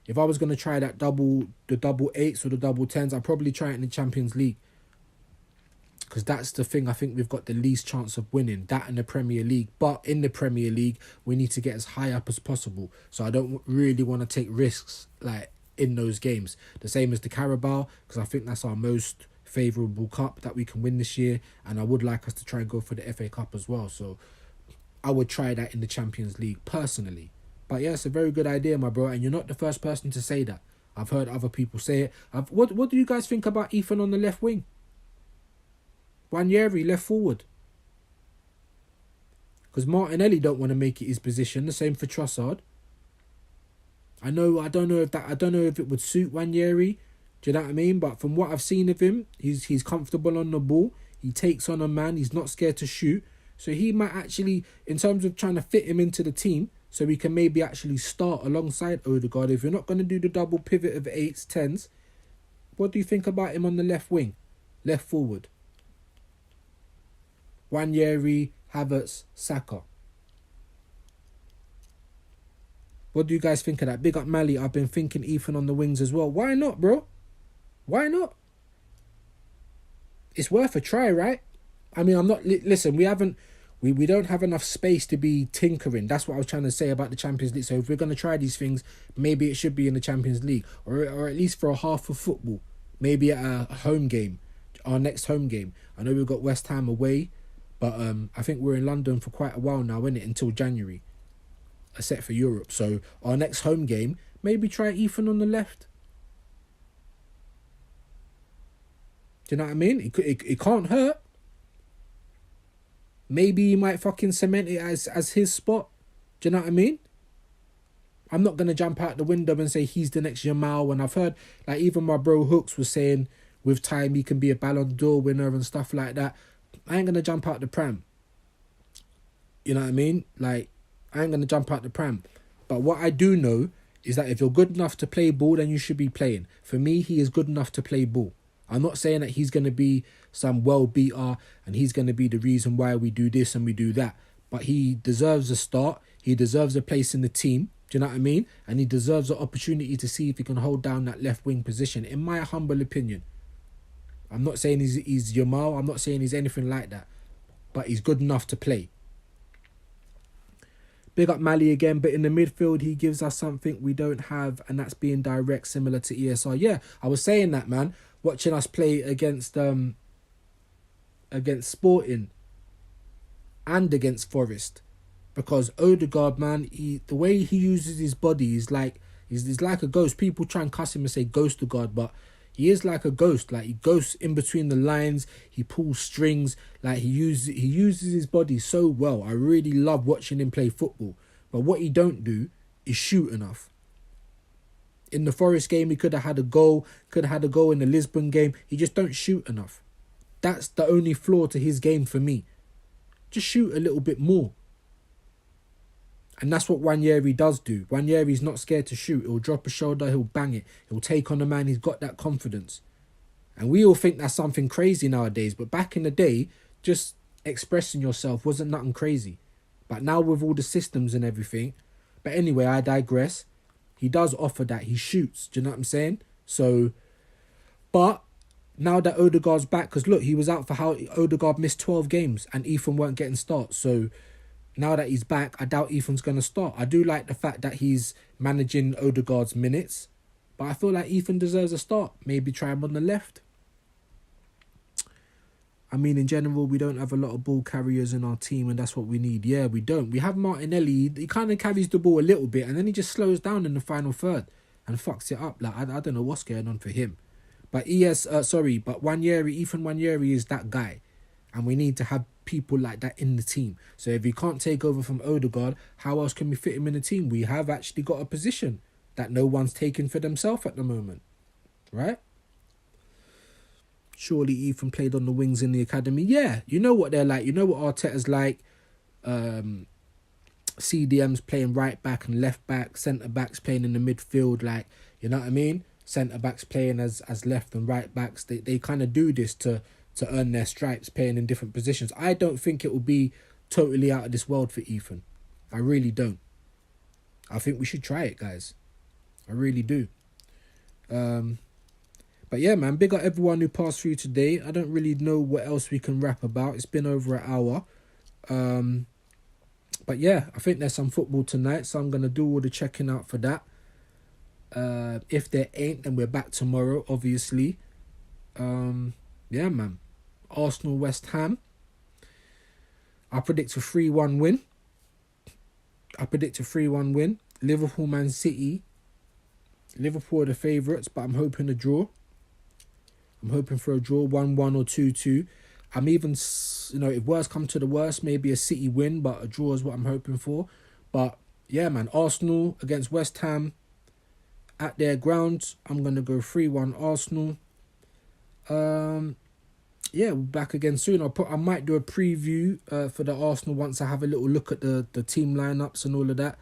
[SPEAKER 1] if I was going to try the double 8s or the double 10s, I'd probably try it in the Champions League. Because that's the thing I think we've got the least chance of winning. That and the Premier League. But in the Premier League, we need to get as high up as possible. So I don't really want to take risks like in those games. The same as the Carabao, because I think that's our most favourable cup that we can win this year. And I would like us to try and go for the FA Cup as well. So I would try that in the Champions League personally. But yeah, it's a very good idea, my bro. And you're not the first person to say that. I've heard other people say it. What do you guys think about Ethan on the left wing? Wanyeri left forward. Because Martinelli don't want to make it his position. The same for Trossard. I don't know if it would suit Wanyeri. Do you know what I mean? But from what I've seen of him, he's comfortable on the ball. He takes on a man. He's not scared to shoot. So he might actually, in terms of trying to fit him into the team, so we can maybe actually start alongside Odegaard. If you're not going to do the double pivot of 8s, 10s, what do you think about him on the left wing? Left forward. Wanyeri, Havertz, Saka. What do you guys think of that? Big up Mally. I've been thinking Ethan on the wings as well. Why not, bro? Why not? It's worth a try, right? I mean, I'm not. Listen, we don't have enough space to be tinkering. That's what I was trying to say about the Champions League. So if we're gonna try these things, maybe it should be in the Champions League, or at least for a half of football, maybe at a home game, our next home game. I know we've got West Ham away, but I think we're in London for quite a while now, isn't it? Until January, except for Europe. So our next home game, maybe try Ethan on the left. Do you know what I mean? It can't hurt. Maybe he might fucking cement it as his spot. Do you know what I mean? I'm not going to jump out the window and say he's the next Yamal. And I've heard, like, even my bro Hooks was saying with time he can be a Ballon d'Or winner and stuff like that. I ain't going to jump out the pram. You know what I mean? Like, I ain't going to jump out the pram. But what I do know is that if you're good enough to play ball, then you should be playing. For me, he is good enough to play ball. I'm not saying that he's going to be some world beater and he's going to be the reason why we do this and we do that. But he deserves a start. He deserves a place in the team. Do you know what I mean? And he deserves an opportunity to see if he can hold down that left wing position, in my humble opinion. I'm not saying he's Yamal. I'm not saying he's anything like that. But he's good enough to play. Big up Mali again, but in the midfield, he gives us something we don't have, and that's being direct, similar to ESR. Yeah, I was saying that, man. Watching us play against Sporting and against Forest, because Odegaard, man, the way he uses his body is like he's like a ghost. People try and cuss him and say ghost to God, but he is like a ghost. Like, he ghosts in between the lines. He pulls strings. Like, he uses his body so well. I really love watching him play football. But what he don't do is shoot enough. In the Forest game, he could have had a goal. Could have had a goal in the Lisbon game. He just don't shoot enough. That's the only flaw to his game for me. Just shoot a little bit more. And that's what Wanyeri does do. Wanyeri's not scared to shoot. He'll drop a shoulder, he'll bang it. He'll take on the man, he's got that confidence. And we all think that's something crazy nowadays. But back in the day, just expressing yourself wasn't nothing crazy. But now with all the systems and everything. But anyway, I digress. He does offer that. He shoots. Do you know what I'm saying? So, but now that Odegaard's back, because look, he was out for Odegaard missed 12 games and Ethan weren't getting starts. So now that he's back, I doubt Ethan's going to start. I do like the fact that he's managing Odegaard's minutes, but I feel like Ethan deserves a start. Maybe try him on the left. I mean, in general, we don't have a lot of ball carriers in our team, and that's what we need. Yeah, we don't. We have Martinelli. He kind of carries the ball a little bit, and then he just slows down in the final third and fucks it up. Like, I don't know what's going on for him. But but Wanyeri, Ethan Wanyeri is that guy, and we need to have people like that in the team. So if he can't take over from Odegaard, how else can we fit him in the team? We have actually got a position that no one's taken for themselves at the moment, right? Surely Ethan played on the wings in the academy. Yeah, you know what they're like. You know what Arteta's like. CDM's playing right back and left back. Centre backs playing in the midfield. Like, you know what I mean? Centre backs playing as left and right backs. They kind of do this to earn their stripes, playing in different positions. I don't think it will be totally out of this world for Ethan. I really don't. I think we should try it, guys. I really do. But yeah, man, big up everyone who passed through today. I don't really know what else we can rap about. It's been over an hour. But yeah, I think there's some football tonight, so I'm going to do all the checking out for that. If there ain't, then we're back tomorrow, obviously. Yeah, man. Arsenal, West Ham. I predict a 3-1 win. Liverpool, Man City. Liverpool are the favourites, but I'm hoping a draw. I'm hoping for a draw, 1-1 or 2-2. I'm even, if worst come to the worst, maybe a City win, but a draw is what I'm hoping for. But yeah, man, Arsenal against West Ham at their grounds. I'm going to go 3-1 Arsenal. Yeah, we're back again soon. I might do a preview for the Arsenal once I have a little look at the team lineups and all of that.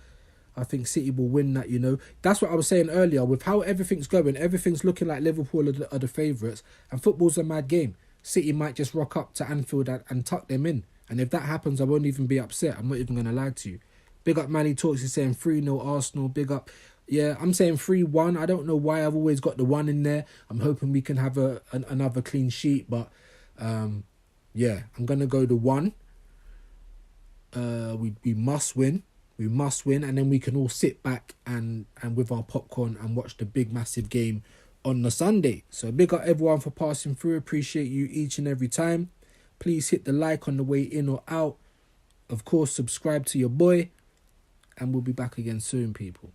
[SPEAKER 1] I think City will win that, That's what I was saying earlier. With how everything's going, everything's looking like Liverpool are the favourites. And football's a mad game. City might just rock up to Anfield and tuck them in. And if that happens, I won't even be upset. I'm not even going to lie to you. Big up Manny Talks. He's saying 3-0 Arsenal. Big up. Yeah, I'm saying 3-1. I don't know why I've always got the 1 in there. I'm hoping we can have another clean sheet. But yeah, I'm going to go the 1. We must win. We must win, and then we can all sit back and with our popcorn and watch the big massive game on the Sunday. So big up everyone for passing through. Appreciate you each and every time. Please hit the like on the way in or out. Of course, subscribe to your boy, and we'll be back again soon, people.